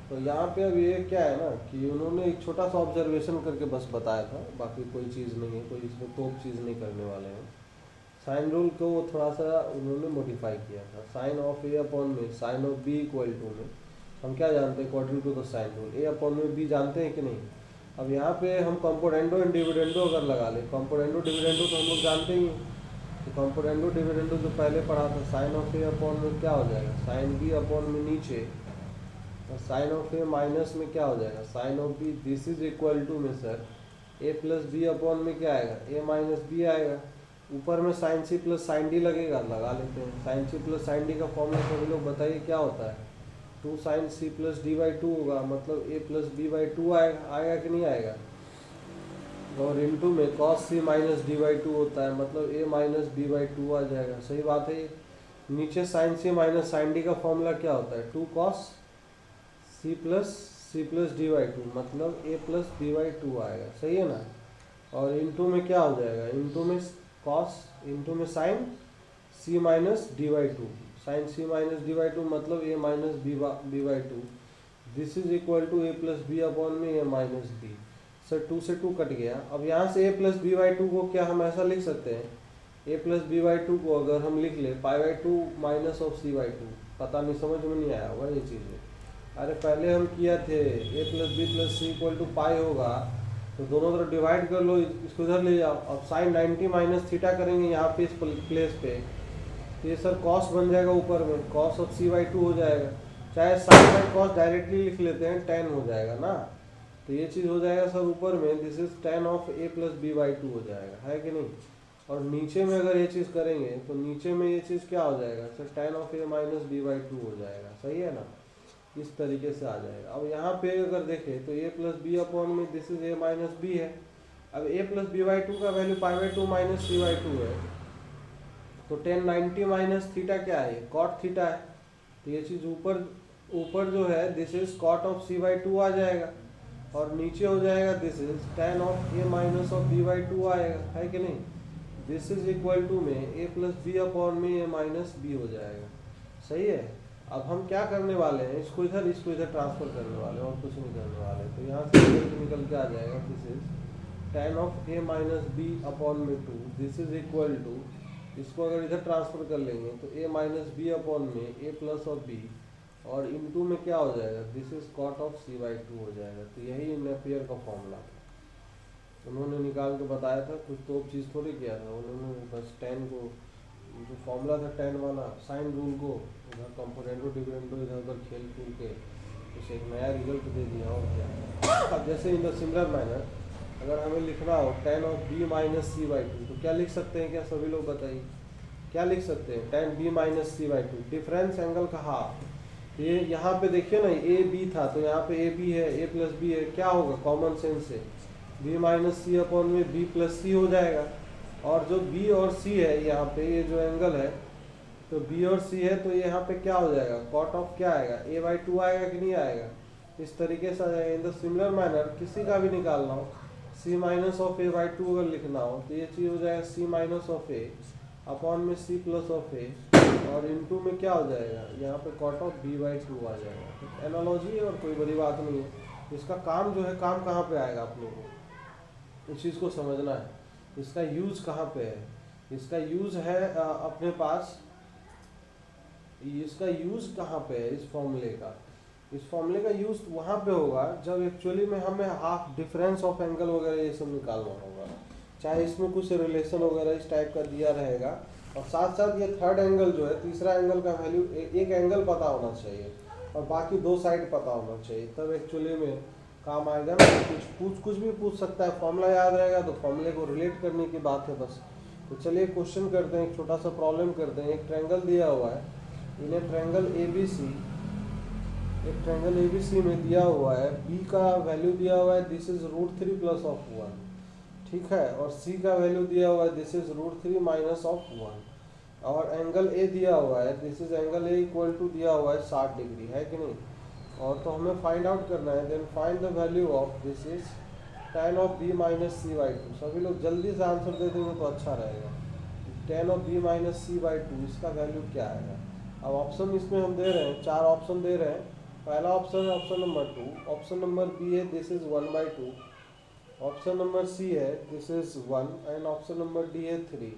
तो यहाँ पे अब ये क्या है ना कि उन्होंने एक छोटा सा ऑब्जर्वेशन करके बस बताया था, बाकी कोई चीज़ नहीं है, कोई इसमें तोप चीज़ नहीं करने वाले हैं। साइन रूल को वो थोड़ा सा उन्होंने मॉडिफाई किया था, साइन ऑफ ए अपॉन में sine of B equal to में हम क्या जानते हैं according to the sine rule, A upon में बी जानते हैं कि नहीं। अब यहाँ पे हम कंपोनेंडो एंड डिविडेंडो अगर लगा ले, कंपोनेंडो डिविडेंडो तो हम लोग जानते ही हैं, तो कंपोनेंडो डिविडेंडो जो पहले पढ़ा था साइन ऑफ ए अपॉन में क्या हो जाएगा साइन बी अपॉन में नीचे, और साइन ऑफ ए माइनस में क्या हो जाएगा sine of B, this is equal to में sir A plus B upon में क्या आएगा ए माइनस बी आएगा, ऊपर में sine C plus sine D लगेगा, लगा लेते हैं। Sine C plus sine D का फॉर्मूला सभी लोग बताइए क्या होता है, 2 sine C plus D by 2 होगा, मतलब ए प्लस बी बाई 2 आएगा कि नहीं आएगा, और इनटू में cos C minus D by 2 होता है, मतलब ए माइनस बी बाई 2 आ जाएगा, सही बात है ये। नीचे sine C minus sine D का फॉर्मूला क्या होता है 2 cos C plus D by 2, मतलब ए प्लस बी बाई 2 आएगा, सही है ना। और इनटू में क्या हो जाएगा, इनटू में कॉस, इनटू में sine C minus D by 2, sine C minus D by 2 मतलब A minus B by 2, this is equal to A plus B upon में ए माइनस बी। सर 2 से 2 कट गया, अब यहाँ से a प्लस बी बाई 2 को क्या हम ऐसा लिख सकते हैं, a प्लस बी बाई 2 को अगर हम लिख ले pi by 2 minus of C by 2, पता नहीं समझ में नहीं आया होगा ये चीज़ें, अरे पहले हम किया थे a plus B plus C equal to pi होगा, तो दोनों तरफ डिवाइड कर लो, इसको इधर ले जाओ, अब साइन 90 माइनस थीटा करेंगे यहाँ पे इस प्लेस पे, तो ये सर कॉस बन जाएगा, ऊपर में कॉस ऑफ सी बाई 2 हो जाएगा, चाहे साइन बाई कॉस डायरेक्टली लिख लेते हैं, टेन हो जाएगा ना, तो ये चीज़ हो जाएगा सर ऊपर में this is tan of A plus B by 2 हो जाएगा, है कि नहीं। और नीचे में अगर ये चीज़ करेंगे तो नीचे में ये चीज़ क्या हो जाएगा sir tan of A minus B by 2 हो जाएगा, सही है ना, इस तरीके से आ जाएगा। अब यहाँ पे अगर देखें तो ए प्लस बी अपॉन में this is A minus B है, अब ए प्लस बी बाई 2 का value pi by 2 minus C by 2 है, तो 1090 माइनस थीटा क्या है कॉट थीटा है, तो ये चीज़ ऊपर जो है this is cot of C by 2 आ जाएगा, और नीचे हो जाएगा this is tan of A minus of B by 2 आएगा, है कि नहीं। दिस इज इक्वल टू में ए प्लस बी अपॉन में ए माइनस बी हो जाएगा, सही है। अब हम क्या करने वाले हैं, इसको इधर ट्रांसफर करने वाले हैं और कुछ नहीं करने वाले, तो यहाँ से निकल के आ जाएगा this is tan of A minus B upon में 2, दिस इज इक्वल टू, इसको अगर इधर ट्रांसफर कर लेंगे तो ए माइनस बी अपॉन में ए प्लस ऑफ बी, और इनटू में क्या हो जाएगा this is cot of C by 2 हो जाएगा। तो यही नेपियर का फॉर्मूला था, उन्होंने निकाल के बताया था, कुछ तो चीज़ थोड़ी किया था उन्होंने, बस टेन को जो फॉर्मूला था टेन वाला साइन रूल को उधर कंपोनेंटो डिविडेंडो इधर उधर खेल के उसे एक नया रिजल्ट दे दिया, और क्या। अब जैसे इन द सिमिलर मैनर अगर हमें लिखना हो tan of B minus C by 2, तो क्या लिख सकते हैं, क्या सभी लोग बताइए क्या लिख सकते हैं, tan B minus C by 2 difference angle का हाफ, ये यहाँ पे देखिए ना ए बी था, तो यहाँ पे ए बी है, ए प्लस बी है, क्या होगा कॉमन सेंस से बी माइनस सी अपॉन में बी प्लस सी हो जाएगा। और जो बी और सी है यहाँ पे, ये जो एंगल है, तो बी और सी है, तो यहाँ पे क्या हो जाएगा, कॉट ऑफ क्या आएगा, a/2 आएगा कि नहीं आएगा, इस तरीके से आ जाएगा। इन द सिमिलर मैनर किसी का भी निकालना हो, c माइनस ऑफ a/2 अगर लिखना हो तो ये चीज़ हो जाएगा c minus of a upon में c प्लस ऑफ a, और इनटू में क्या हो जाएगा, यहाँ पे कॉट ऑफ b/2 आ जाएगा। तो एनालॉजी है और कोई बड़ी बात नहीं है। इसका काम जो है, काम कहाँ पे आएगा आप लोगों को इस चीज़ को समझना है। इसका यूज़ कहाँ पे है, इसका यूज़ है अपने पास, इसका यूज़ कहाँ पे है इस फॉर्मूले का। इस फॉर्मूले का यूज़ वहाँ पे होगा जब एक्चुअली में हमें हाफ डिफरेंस ऑफ एंगल वगैरह ये सब निकालना होगा, चाहे इसमें कुछ रिलेशन वगैरह इस टाइप का दिया रहेगा, और साथ साथ ये थर्ड एंगल जो है, तीसरा एंगल का वैल्यू, एक एंगल पता होना चाहिए और बाकी दो साइड पता होना चाहिए, तब एक्चुअली में काम आएगा ना। कुछ भी पूछ सकता है, फॉर्मूला याद रहेगा तो फॉर्मूले को रिलेट करने की बात है बस। तो चलिए क्वेश्चन करते हैं, एक छोटा सा प्रॉब्लम करते हैं। एक ट्रायंगल दिया हुआ है, इन्हें ट्रायंगल ABC, एक ट्रायंगल ABC में दिया हुआ है, B का वैल्यू दिया हुआ है दिस इज √3 प्लस ऑफ 1, ठीक है, और C का वैल्यू दिया हुआ है दिस इज √3 माइनस ऑफ 1, और एंगल A दिया हुआ है this is angle A equal to दिया हुआ है 60 डिग्री, है कि नहीं। और तो हमें फाइंड आउट करना है, then find the value of this is tan of B minus C/2। सभी लोग जल्दी से आंसर दे देंगे तो अच्छा रहेगा। tan of B minus C/2 इसका वैल्यू क्या आएगा। अब ऑप्शन इसमें हम दे रहे हैं, 4 ऑप्शन दे रहे हैं। पहला ऑप्शन है option number 2, option number B है this is 1/2, option number C है this is 1, and option number D है 3।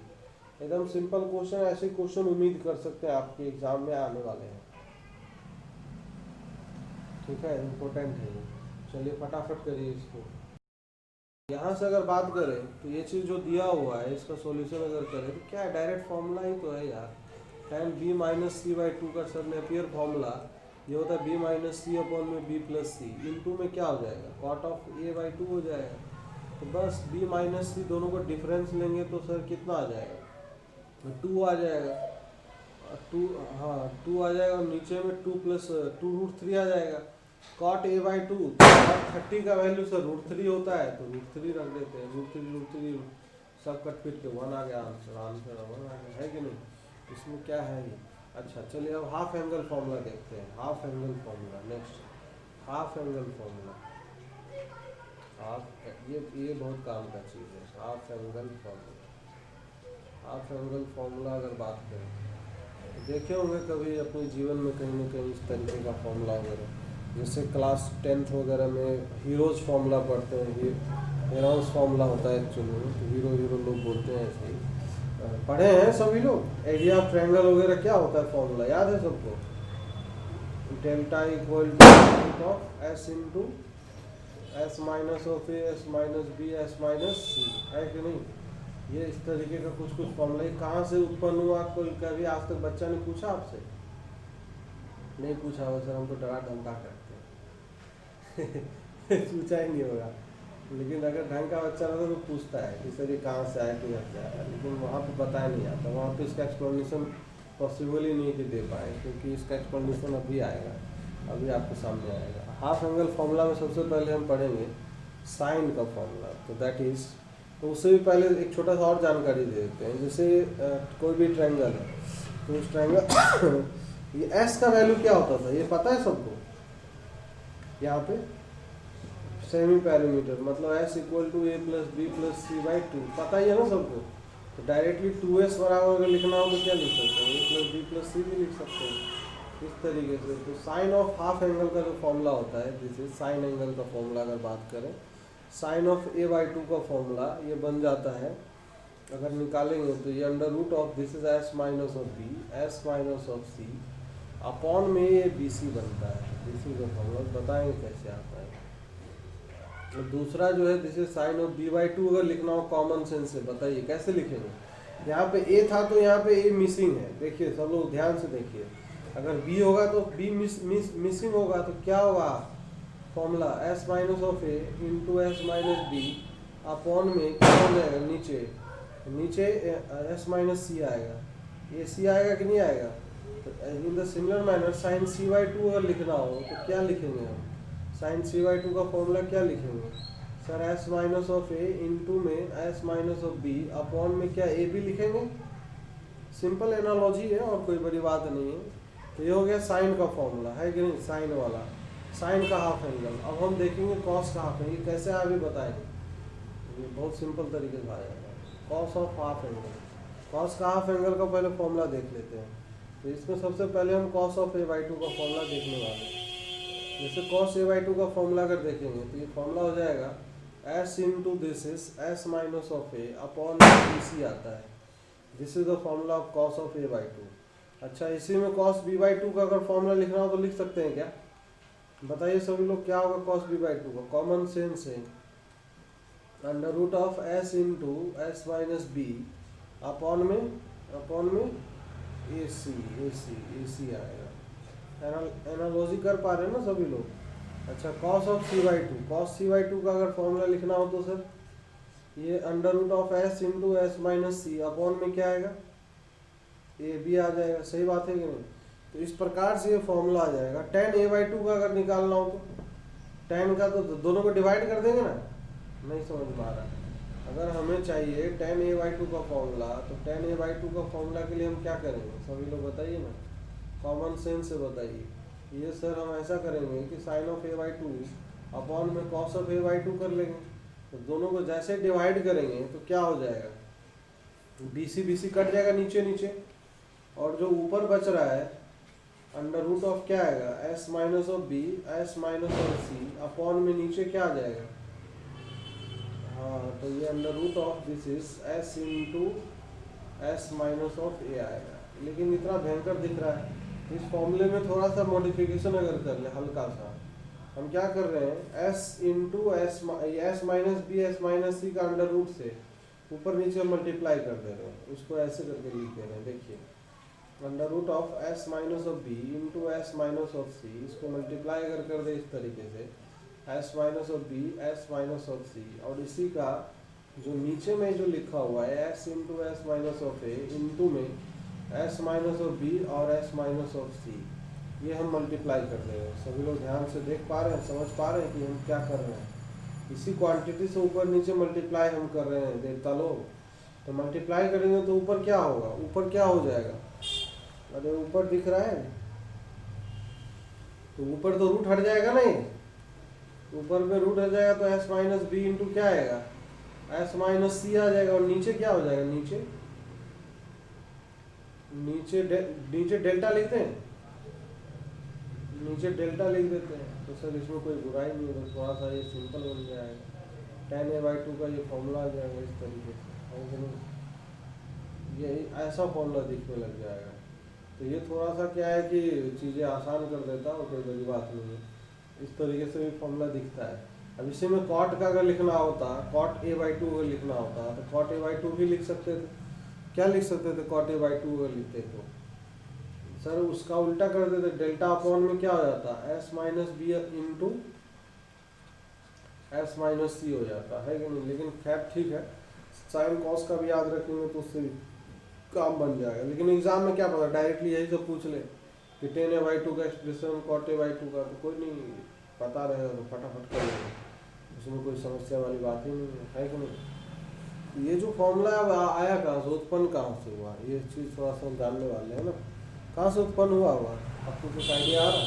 एकदम सिंपल क्वेश्चन, ऐसे क्वेश्चन उम्मीद कर सकते हैं आपके एग्जाम में आने वाले हैं, ठीक है, इम्पोर्टेंट है ये। चलिए फटाफट करिए इसको। यहाँ से अगर बात करें तो ये चीज़ जो दिया हुआ है इसका सॉल्यूशन अगर करें तो क्या है, डायरेक्ट फॉर्मूला ही तो है यार। tan B माइनस C/2 का सर नेपियर फॉर्मूला ये होता है B माइनस सी अपॉन में B प्लस सी, इनटू में क्या हो जाएगा, कॉट ऑफ a/2 हो जाएगा। तो बस B माइनस सी दोनों को डिफरेंस लेंगे तो सर कितना आ जाएगा, तो 2 आ जाएगा, 2, हाँ 2 आ जाएगा, और नीचे में 2 प्लस 2√3 आ जाएगा। कॉट a/2, कॉट 30 का वैल्यू सर √3 होता है, तो √3 रख देते हैं, √3 सब कट पिट के 1 आ गया आंसर, आंसर 1 आ गया, है कि नहीं। इसमें क्या है ये। अच्छा चलिए अब हाफ एंगल फॉर्मूला देखते हैं, half angle formula. Next half angle formula, half ये बहुत काम का चीज़ है, half angle formula. Half angle formula अगर बात करें तो देखे होंगे कभी अपने जीवन में कहीं ना कहीं इस तरीके का फॉर्मूला वगैरह, जैसे क्लास 10th वगैरह में हीरोज़ फार्मूला पढ़ते हैं, हीरोज़ फार्मूला होता है एक्चुअली में, तो हीरो लोग बोलते हैं ऐसे ही, पढ़े हैं सभी लोग। एरिया ऑफ ट्रायंगल वगैरह क्या होता है फॉर्मूला याद है सबको, delta equal to of S into S minus of A S minus B S minus C, है कि नहीं। ये इस तरीके का कुछ फॉर्मूला कहाँ से उत्पन्न हुआ, कोई कभी आज तक बच्चा ने पूछा आपसे, नहीं पूछा होगा सर, हम तो डरा धमका करते हैं पूछा ही नहीं होगा, लेकिन अगर ढंग का बच्चा रहता तो पूछता है कि सर ये कहाँ से आया, किधर से आया, लेकिन वहाँ पे बताया नहीं आता, वहाँ पे इसका एक्सप्लेनेशन पॉसिबल ही नहीं कि दे पाए, क्योंकि इसका एक्सप्लेनेशन अभी आएगा, अभी आपके सामने आएगा। हाफ एंगल फॉर्मूला में सबसे पहले हम पढ़ेंगे साइन का फॉर्मूला, तो दैट इज़, तो उससे भी पहले एक छोटा सा और जानकारी दे देते हैं। जैसे कोई भी ट्रायंगल है तो उस ट्रायंगल ये एस का वैल्यू क्या होता था, ये पता है सबको। यहाँ पे सेमी पैरामीटर मतलब S equal to A plus B plus C/2 पता ही है ना सबको। तो डायरेक्टली 2s बराबर अगर लिखना हो तो क्या लिख सकते हैं, ए प्लस बी प्लस सी भी लिख सकते हैं इस तरीके से। तो साइन ऑफ हाफ एंगल का जो फॉर्मूला होता है, जैसे साइन एंगल का फॉर्मूला अगर बात करें, साइन ऑफ a/2 का फॉर्मूला ये बन जाता है, अगर निकालेंगे तो ये under root of this is S minus of B S minus of C upon में ये BC बनता है। BC का फॉर्मूला बताएंगे कैसे आता है। तो दूसरा जो है this is sine of b/2 अगर लिखना हो कॉमन सेंस से, बताइए कैसे लिखेंगे। यहाँ पे a था तो यहाँ पे a मिसिंग है, देखिए सब लोग ध्यान से देखिए, अगर b होगा तो b मिसिंग होगा, तो क्या होगा formula s minus of a into S minus B upon में क्या हो जाएगा, नीचे s माइनस सी आएगा, ये c आएगा कि नहीं आएगा। तो in the similar manner sine C/2 अगर लिखना हो तो क्या लिखेंगे हम, साइन C/2 का फॉर्मूला क्या लिखेंगे, sir S minus of A into में S minus of B upon में क्या ए बी लिखेंगे? सिंपल एनालॉजी है और कोई बड़ी बात नहीं है। तो ये हो गया साइन का फॉर्मूला, है कि नहीं, साइन वाला, साइन का हाफ एंगल। अब हम देखेंगे कॉस का हाफ एंगल, कैसे आगे बताएंगे। ये बहुत सिंपल तरीके से आ जाएगा। Cos of half angle, cos का हाफ एंगल का पहले फॉर्मूला देख लेते हैं। तो इसमें सबसे पहले हम cos of A by two का फॉर्मूला देखने वाले हैं। जैसे कॉस ए बाई टू का फॉर्मूला अगर देखेंगे तो ये फॉर्मूला हो जाएगा S into this is S minus of A upon B C आता है। This is the formula of cos of A by two. अच्छा, इसी में कॉस बी बाई टू का अगर फॉर्मूला लिखना हो तो लिख सकते हैं क्या? बताइए सभी लोग, क्या होगा कॉस बी बाई टू का? कॉमन सेंस है, under root of S into S minus B upon में ए सी आएगा। एनालॉजी कर पा रहे हैं ना सभी लोग? अच्छा, cos of C by two, cos C by two का अगर फॉर्मूला लिखना हो तो सर ये under root of S into S minus C upon में क्या आएगा? ए बी आ जाएगा। सही बात है कि नहीं? तो इस प्रकार से ये फॉर्मूला आ जाएगा। टेन ए बाई टू का अगर निकालना हो तो टेन का तो दोनों को डिवाइड कर देंगे ना। नहीं समझ में आ रहा है? अगर हमें चाहिए टेन ए बाई टू का फॉर्मूला, तो टेन ए बाई टू का फॉर्मूला के लिए हम क्या करेंगे? सभी लोग बताइए ना, कॉमन सेंस से बताइए। ये सर हम ऐसा करेंगे कि sine of A by two upon में cos of A by two कर लेंगे। तो दोनों को जैसे डिवाइड करेंगे तो क्या हो जाएगा? बी सी कट जाएगा नीचे नीचे, और जो ऊपर बच रहा है अंडर रूट ऑफ क्या आएगा? S minus of B S minus of C upon में नीचे क्या आ जाएगा? हाँ, तो ये under root of this is S into S minus of A आएगा। लेकिन इतना भयंकर दिख रहा है। इस फॉर्मूले में थोड़ा सा मॉडिफिकेशन अगर कर ले हल्का सा, हम क्या कर रहे हैं? S into S minus B S minus C का अंडर रूट से ऊपर नीचे मल्टीप्लाई कर दे रहे हैं। उसको ऐसे करके लिख दे रहे हैं, देखिए under root of s minus of b into S minus of c, इसको मल्टीप्लाई अगर कर दे इस तरीके से s minus of B S minus of c, और इसी का जो नीचे में जो लिखा हुआ है S into S minus of A into में एस माइनस ऑफ बी और एस माइनस ऑफ सी, ये हम मल्टीप्लाई कर रहे हैं। सभी लोग ध्यान से देख पा रहे हैं, समझ पा रहे हैं कि हम क्या कर रहे हैं? इसी क्वांटिटी से ऊपर नीचे मल्टीप्लाई हम कर रहे हैं, देखता लोग। तो मल्टीप्लाई करेंगे तो ऊपर क्या होगा? ऊपर क्या हो जाएगा? अरे ऊपर दिख रहा है, तो ऊपर तो रूट हट जाएगा नहीं, ऊपर में रूट हट जाएगा तो एस माइनस बी इंटू क्या आएगा? एस माइनस सी आ जाएगा। और नीचे क्या हो जाएगा? नीचे डेल्टा लिखते हैं, नीचे डेल्टा लिख देते हैं। तो सर इसमें कोई बुराई नहीं है, थोड़ा सा ये सिंपल बन जाएगा। टेन ए बाई टू का ये फॉर्मूला आ जाएगा इस तरीके से, ये ऐसा फॉर्मूला दिखने लग जाएगा। तो ये थोड़ा सा क्या है कि चीज़ें आसान कर देता है और कोई बड़ी बात नहीं है। इस तरीके से भी फॉर्मूला दिखता है। अब इसी में कॉट का अगर लिखना होता, कॉट ए बाई टू अगर लिखना होता तो कॉट ए बाई टू भी लिख सकते थे। क्या लिख सकते थे? कॉट ए बाई टू अगर लिखते तो सर उसका उल्टा कर देते, डेल्टा अपॉन में क्या हो जाता? S minus b into S minus c हो जाता है कि नहीं? लेकिन खैर ठीक है, साइन कॉस का भी याद रखेंगे तो उससे काम बन जाएगा। लेकिन एग्जाम में क्या पता, डायरेक्टली यही सब पूछ ले कि टेन ए बाई टू का expression cot A by two का, तो कोई नहीं पता रहेगा तो फटाफट कर लेंगे, उसमें कोई समस्या वाली बात ही नहीं है कि नहीं? ये जो फॉर्मूला आया कहाँ से, उत्पन्न कहाँ से हुआ, ये चीज़ थोड़ा सा जानने वाले हैं ना। कहाँ से उत्पन्न हुआ आपको कुछ आइडिया आ रहा है?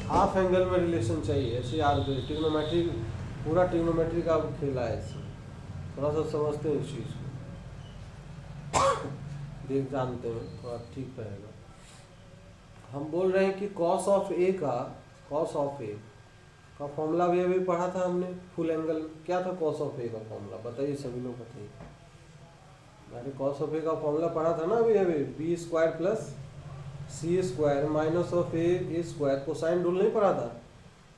हाफ एंगल में रिलेशन चाहिए, ऐसे याद रखिए। ट्रिग्नोमेट्री, पूरा ट्रिग्नोमेट्री का खेला है इसमें, थोड़ा सा समझते हैं इस चीज़ को, देख जानते हैं, थोड़ा ठीक रहेगा। हम बोल रहे हैं कि कॉस ऑफ ए का फॉर्मूला भी अभी पढ़ा था हमने फुल एंगल। क्या था कॉस ऑफ ए का फॉर्मूला? बताइए सभी लोग, बताइए। अरे कॉस ऑफ ए का फॉर्मूला पढ़ा था ना अभी B square plus C square minus of A square. Cosine rule नहीं पढ़ा था?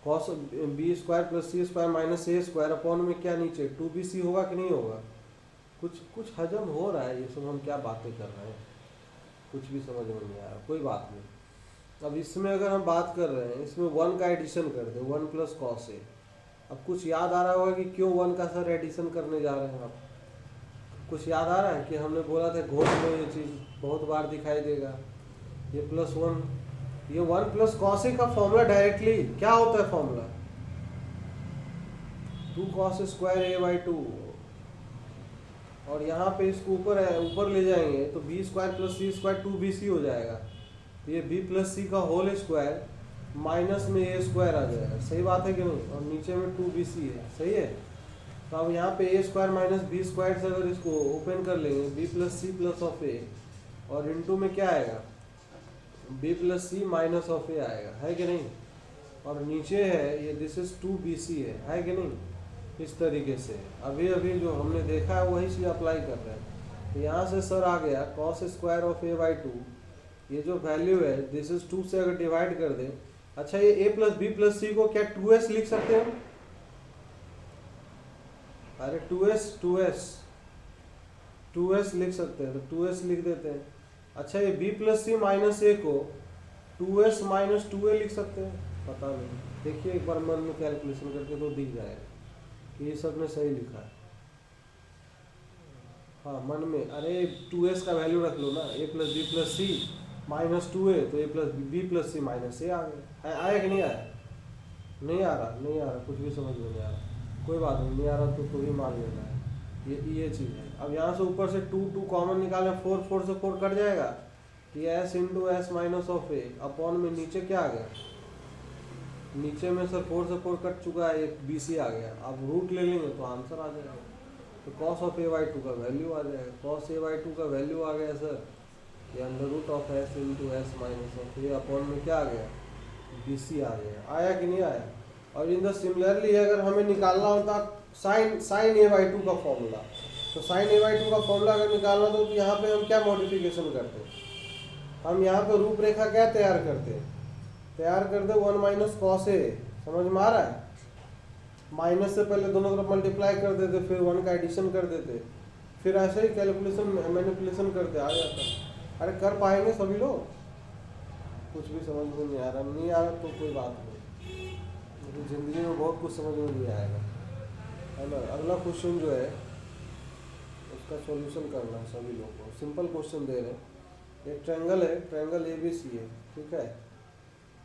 Cos B square plus C square minus A square upon में क्या नीचे 2bc होगा कि नहीं होगा? कुछ हजम हो रहा है, ये सब हम क्या बातें कर रहे हैं, कुछ भी समझ में नहीं आ रहा, कोई बात नहीं। अब इसमें अगर हम बात कर रहे हैं, इसमें 1 का एडिशन कर दे, 1 प्लस कॉस ए। अब कुछ याद आ रहा होगा कि क्यों 1 का सर एडिशन करने जा रहे हैं आप? कुछ याद आ रहा है कि हमने बोला था घोष में ये चीज़ बहुत बार दिखाई देगा, ये +1, ये 1 प्लस कॉस ए का फॉर्मूला डायरेक्टली क्या होता है? फॉर्मूला 2 cos² a/2, और यहाँ पे इसको ऊपर ले जाएंगे तो b² + c² 2bc हो जाएगा। तो ये b + c का होल स्क्वायर माइनस में a² आ जाएगा। सही बात है कि नहीं? और नीचे में 2bc है। सही है। तो अब यहाँ पे a² - b² से अगर इसको ओपन कर लेंगे, b + c + ऑफ a, और इनटू में क्या आएगा, b + c - ऑफ a आएगा, है कि नहीं? और नीचे है ये दिस इज 2bc है कि नहीं? इस तरीके से अभी जो हमने देखा है वही चीज़ अप्लाई कर रहे हैं। तो यहाँ से सर आ गया cos² ऑफ a/2, ये जो वैल्यू है दिस इज 2 से अगर डिवाइड कर दें, अच्छा ये a + b + c को क्या 2s लिख सकते हैं? अरे 2s लिख सकते हैं, तो 2s लिख देते हैं। अच्छा ये b + c - a को 2s - 2a लिख सकते हैं? पता नहीं, देखिए एक बार मन में कैलकुलेशन करके तो दिख जाएगा कि ये सब ने सही लिखा है। हाँ मन में, अरे 2s का वैल्यू रख लो ना, a + b + c - 2a, तो a + b + c - a आ गया। आया कि नहीं आया? नहीं आ रहा, कुछ भी समझ में नहीं आ रहा। कोई बात नहीं आ रहा तो ही मान लेना है, ये चीज़ है। अब यहाँ से ऊपर से 2 कॉमन निकालें, 4 से 4 कट जाएगा, ये s × s - of a upon में नीचे क्या आ गया, नीचे में सर 4 से 4 कट चुका है, एक bc आ गया। अब रूट ले लेंगे तो आंसर आ जाएगा। तो cos ऑफ a/2 का वैल्यू आ जाएगा। cos a/2 का वैल्यू आ गया सर, ये √(s × s - of a upon में क्या आ गया, bc आ गया। आया कि नहीं आया? और इन द सिमिलरली अगर हमें निकालना होता sin a/2 का फॉर्मूला, तो sin a/2 का फॉर्मूला अगर निकालना तो यहाँ पे हम क्या मॉडिफिकेशन करते हैं, हम यहाँ पे रूपरेखा क्या तैयार करते हैं, तैयार कर दे 1 - cos a। समझ में आ रहा है? माइनस से पहले दोनों तरफ मल्टीप्लाई कर देते, फिर 1 का एडिशन कर देते, फिर ऐसे ही कैलकुलेशन मैनिपुलेशन करते आ जाता। अरे कर पाएंगे सभी लोग? कुछ भी समझ में नहीं आ रहा, तो कोई बात नहीं, लेकिन ज़िंदगी में बहुत कुछ समझ में नहीं आएगा, है ना। अगला क्वेश्चन जो है उसका सॉल्यूशन करना है सभी लोगों को। सिंपल क्वेश्चन दे रहे हैं। एक ट्रायंगल है, ट्रायंगल ABC है, ठीक है।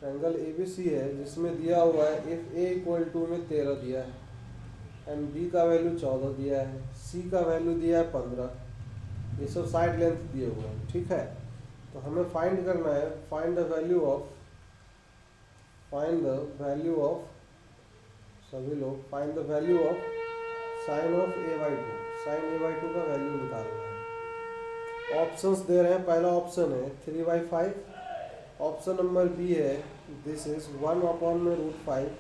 ट्रायंगल ABC है जिसमें दिया हुआ है इफ a = में 13 दिया है, एंड b का वैल्यू 14 दिया है, c का वैल्यू दिया है 15, ये सब साइड लेंथ दिए हुए हैं, ठीक है। तो हमें फाइंड करना है, फाइंड द वैल्यू ऑफ सभी लोग find the value of sine of a/2, sine a/2 का वैल्यू निकालना है। ऑप्शंस दे रहे हैं। पहला ऑप्शन है 3/5, ऑप्शन नंबर बी है this is 1/√5,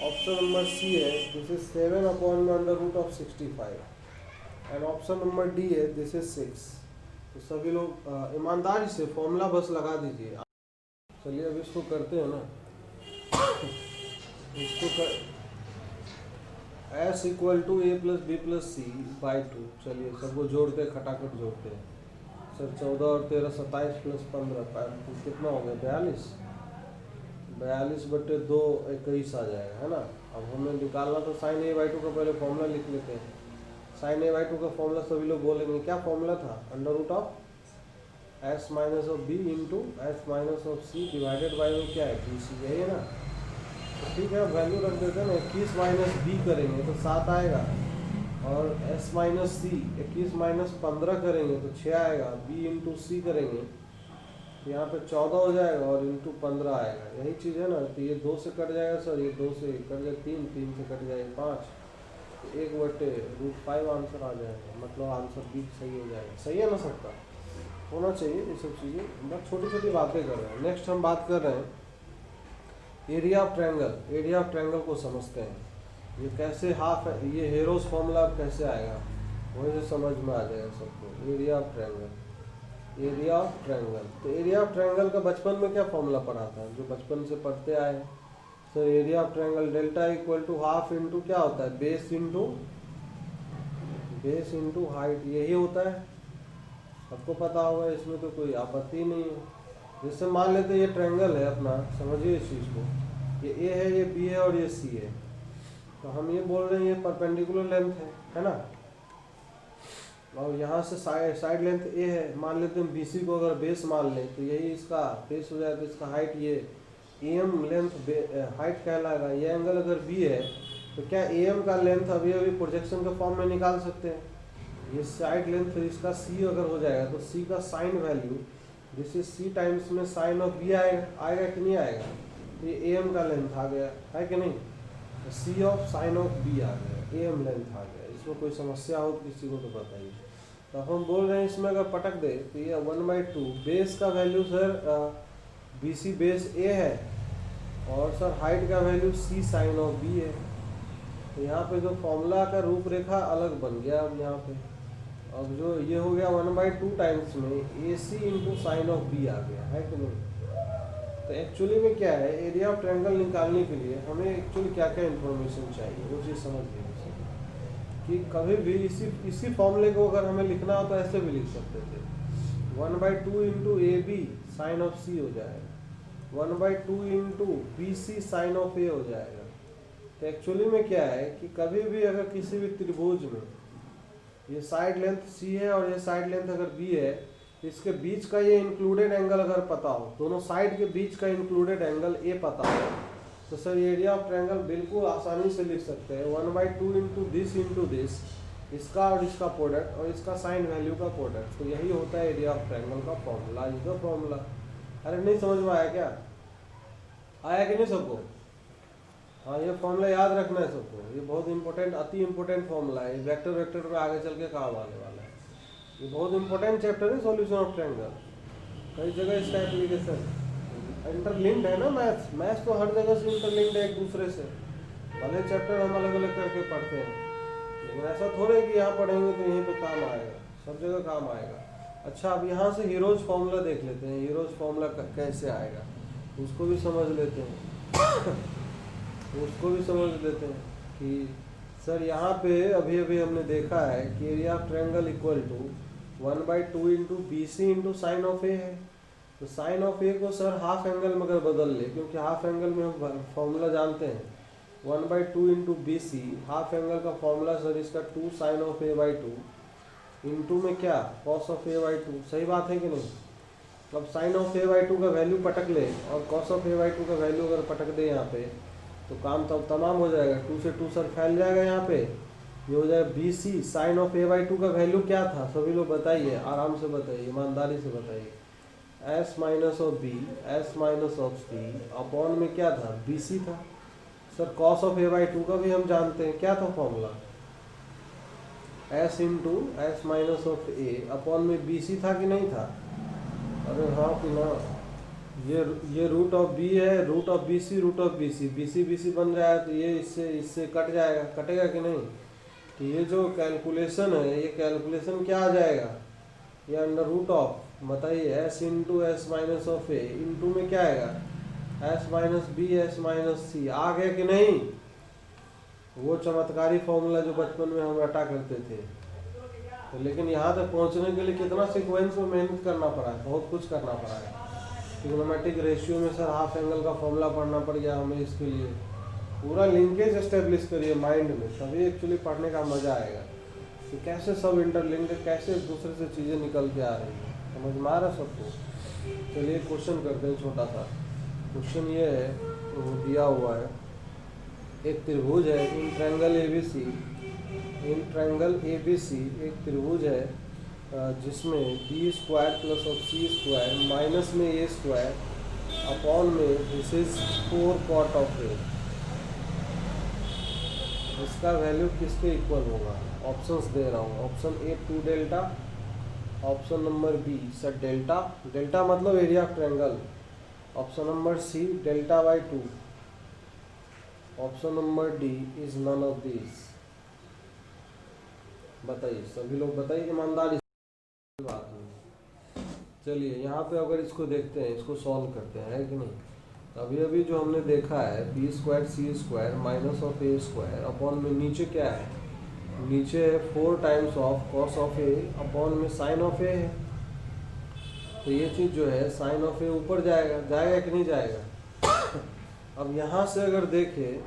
option number C है this is 7/√65, and option number D है दिस इज 6। तो सभी लोग ईमानदारी से फॉर्मूला बस लगा दीजिए। चलिए अब इसको करते हैं ना, इसको कर s = a + b + c/2। चलिए सबको जोड़ते खटाखट जोड़ते हैं सर। 14 और 13 27 + 15 कितना हो गया, 42/2 21 आ जाएगा, है ना। अब हमें निकालना तो sin a/2 का पहले फॉर्मूला लिख लेते हैं। sin a/2 का फॉर्मूला सभी लोग बोलेंगे, क्या फॉर्मूला था, √(s - b × s - c divided by में क्या है, bc, यही है ना। तो ठीक है, वैल्यू रख देते हैं ना। 21 - b करेंगे तो 7 आएगा, और s - c 21 - 15 करेंगे तो 6 आएगा, b × c करेंगे तो यहाँ पे 14 हो जाएगा, और इंटू 15 आएगा। यही चीज़ है ना। तो ये 2 से कट जाएगा सर, ये 2 से कट जाएगा 3 से कट जाएगा 5, तो 1/√5 आंसर आ जाएगा। मतलब आंसर बी सही हो जाएगा। सही है ना, सबका होना चाहिए ये सब चीज़ें। बस छोटी छोटी बातें कर रहे हैं। नेक्स्ट हम बात कर रहे हैं area of triangle. Area of triangle को समझते हैं। ये कैसे हाफ है, ये हेरोस फॉर्मूला कैसे आएगा वही से समझ में आ जाएगा सबको। Area of triangle, area of triangle. तो एरिया ऑफ ट्रायंगल का बचपन में क्या फॉर्मूला पढ़ा था, जो बचपन से पढ़ते आए हैं। Sir area of triangle delta = half into क्या होता है, बेस इंटू हाइट, यही होता है। सबको पता होगा, इसमें तो कोई आपत्ति नहीं है। जैसे मान लेते ये ट्रायंगल है अपना, समझिए इस चीज़ को, ये ए है, ये बी है और ये सी है। तो हम ये बोल रहे हैं ये परपेंडिकुलर लेंथ है ना। और यहाँ से साइड लेंथ ए है, मान लेते हैं बीसी को अगर बेस मान लें तो यही इसका बेस हो जाए, तो इसका हाइट ये एम लेंथ हाइट कहलाएगा। ये एंगल अगर बी है तो क्या ए एम का लेंथ अभी अभी प्रोजेक्शन के फॉर्म में निकाल सकते हैं? ये साइड लेंथ इसका सी अगर हो जाएगा तो सी का sine value this is C times में साइन ऑफ बी आएगा कि नहीं आएगा? ये ए एम का लेंथ आ गया है कि नहीं? सी ऑफ साइन ऑफ बी आ गया, ए एम लेंथ आ गया। इसमें कोई समस्या हो किसी को तो बताइए। तो हम बोल रहे हैं इसमें अगर पटक दे तो ये 1/2 बेस का value sir b c base a है और सर हाइट का value c sine of B है। तो यहाँ पे जो फॉर्मूला का रूपरेखा अलग बन गया अब यहाँ पे। अब जो ये हो गया 1/2 टाइम्स में A C into sine of B आ गया है कि नहीं? तो एक्चुअली में क्या है, एरिया ऑफ ट्रायंगल निकालने के लिए हमें एक्चुअली क्या क्या इन्फॉर्मेशन चाहिए वो चीज़ समझ लीजिए कि कभी भी इसी फॉर्मूले को अगर हमें लिखना हो तो ऐसे भी लिख सकते थे 1/2 into a b sine of सी हो जाएगा, 1/2 into B c sine of a हो जाएगा। तो एक्चुअली में क्या है कि कभी भी अगर किसी भी त्रिभुज में ये साइड लेंथ सी है और ये साइड लेंथ अगर बी है, इसके बीच का ये इंक्लूडेड एंगल अगर पता हो, दोनों साइड के बीच का इंक्लूडेड एंगल ए पता हो, तो सर एरिया ऑफ ट्रायंगल बिल्कुल आसानी से लिख सकते हैं 1/2 इंटू दिस, इसका और इसका प्रोडक्ट और इसका साइन वैल्यू का प्रोडक्ट। तो यही होता है एरिया ऑफ ट्रायंगल का फॉर्मूला। इसका फॉर्मूला अरे नहीं समझ में आया क्या? आया कि नहीं सबको? हाँ, ये फॉर्मूला याद रखना है सबको। ये बहुत इंपॉर्टेंट, अति इंपॉर्टेंट फॉर्मूला है। वेक्टर पे आगे चल के काम आने वाला है। ये बहुत इंपॉर्टेंट चैप्टर है सॉल्यूशन ऑफ ट्रायंगल। कई जगह इसका एप्लीकेशन इंटरलिंक्ड है ना। मैथ्स तो हर जगह से इंटरलिंक्ड है एक दूसरे से। भले चैप्टर हम अलग अलग करके पढ़ते हैं, लेकिन ऐसा थोड़े कि यहाँ पढ़ेंगे तो यहीं पे काम आएगा, सब जगह काम आएगा। अच्छा, अब यहाँ से हीरोज फॉर्मूला देख लेते हैं। हीरोज फॉर्मूला कैसे आएगा उसको भी समझ लेते हैं उसको भी समझ लेते हैं कि सर यहाँ पे अभी अभी हमने देखा है कि area of triangle equal to 1/2 into B c into sine of ए है। तो साइन ऑफ ए को सर हाफ एंगल में अगर बदल ले, क्योंकि हाफ एंगल में हम फॉर्मूला जानते हैं 1/2 into B C, half angle का फॉर्मूला सर इसका 2 साइन ऑफ a/2 इंटू में क्या कॉस ऑफ a/2। सही बात है कि नहीं? अब साइन ऑफ a/2 का वैल्यू पटक ले और कॉस ऑफ a/2 का वैल्यू अगर पटक दे यहाँ पे, तो काम तब तमाम हो जाएगा। 2 से 2 सर फैल जाएगा यहाँ पे। ये हो जाएगा B c sine of a/2 का वैल्यू क्या था? सभी लोग बताइए, आराम से बताइए, ईमानदारी से बताइए। s minus of B, s minus of C upon में क्या था? बी सी था। सर कॉस ऑफ a/2 का भी हम जानते हैं, क्या था formula? s into S minus of A upon में बी सी था कि नहीं था? अरे हाँ कि ना। ये रूट ऑफ बी है, root of B C, root of B C, B C बन रहा है तो ये इससे कट जाएगा, कटेगा कि नहीं? तो ये जो कैलकुलेशन है, ये कैलकुलेशन क्या आ जाएगा? ये अंडर रूट ऑफ, बताइए, s into S minus of A into में क्या आएगा? S minus B S minus c. आ गया कि नहीं? वो चमत्कारी फॉर्मूला जो बचपन में हम रटा करते थे। तो लेकिन यहाँ तक पहुँचने के लिए कितना सीक्वेंस में मेहनत करना पड़ा है, बहुत कुछ करना पड़ा है। ट्रिग्नोमेट्रिक रेशियो में सर हाफ एंगल का फॉर्मूला पढ़ना पड़ गया हमें। इसके लिए पूरा लिंकेज एस्टेब्लिश करिए माइंड में, तभी एक्चुअली पढ़ने का मज़ा आएगा कि कैसे सब इंटरलिंक्ड, कैसे एक दूसरे से चीज़ें निकल के आ रही है। समझ में आ रहा सबको? चलिए क्वेश्चन करते हैं छोटा सा। क्वेश्चन ये है, वो दिया हुआ है, एक त्रिभुज है in triangle A B C, एक त्रिभुज है जिसमें b square plus of c square minus में ए स्क्वायर अपॉन में this is 4 cot of a. इसका वैल्यू किसके इक्वल होगा? ऑप्शंस दे रहा हूँ। Option A 2 delta, option number B sir delta, delta मतलब area of triangle, option number C delta, option number D is none of this. बताइए, सभी लोग बताइए ईमानदारी से बात नहीं। चलिए यहाँ पे अगर इसको देखते हैं, इसको सॉल्व करते हैं, है कि नहीं? अभी अभी जो हमने देखा है B square C square minus of A square upon में नीचे क्या है? नीचे है 4 times of cos of A upon में साइन ऑफ ए है। तो ये चीज़ जो है साइन ऑफ ए ऊपर जाएगा कि नहीं जाएगा? अब यहाँ से अगर देखें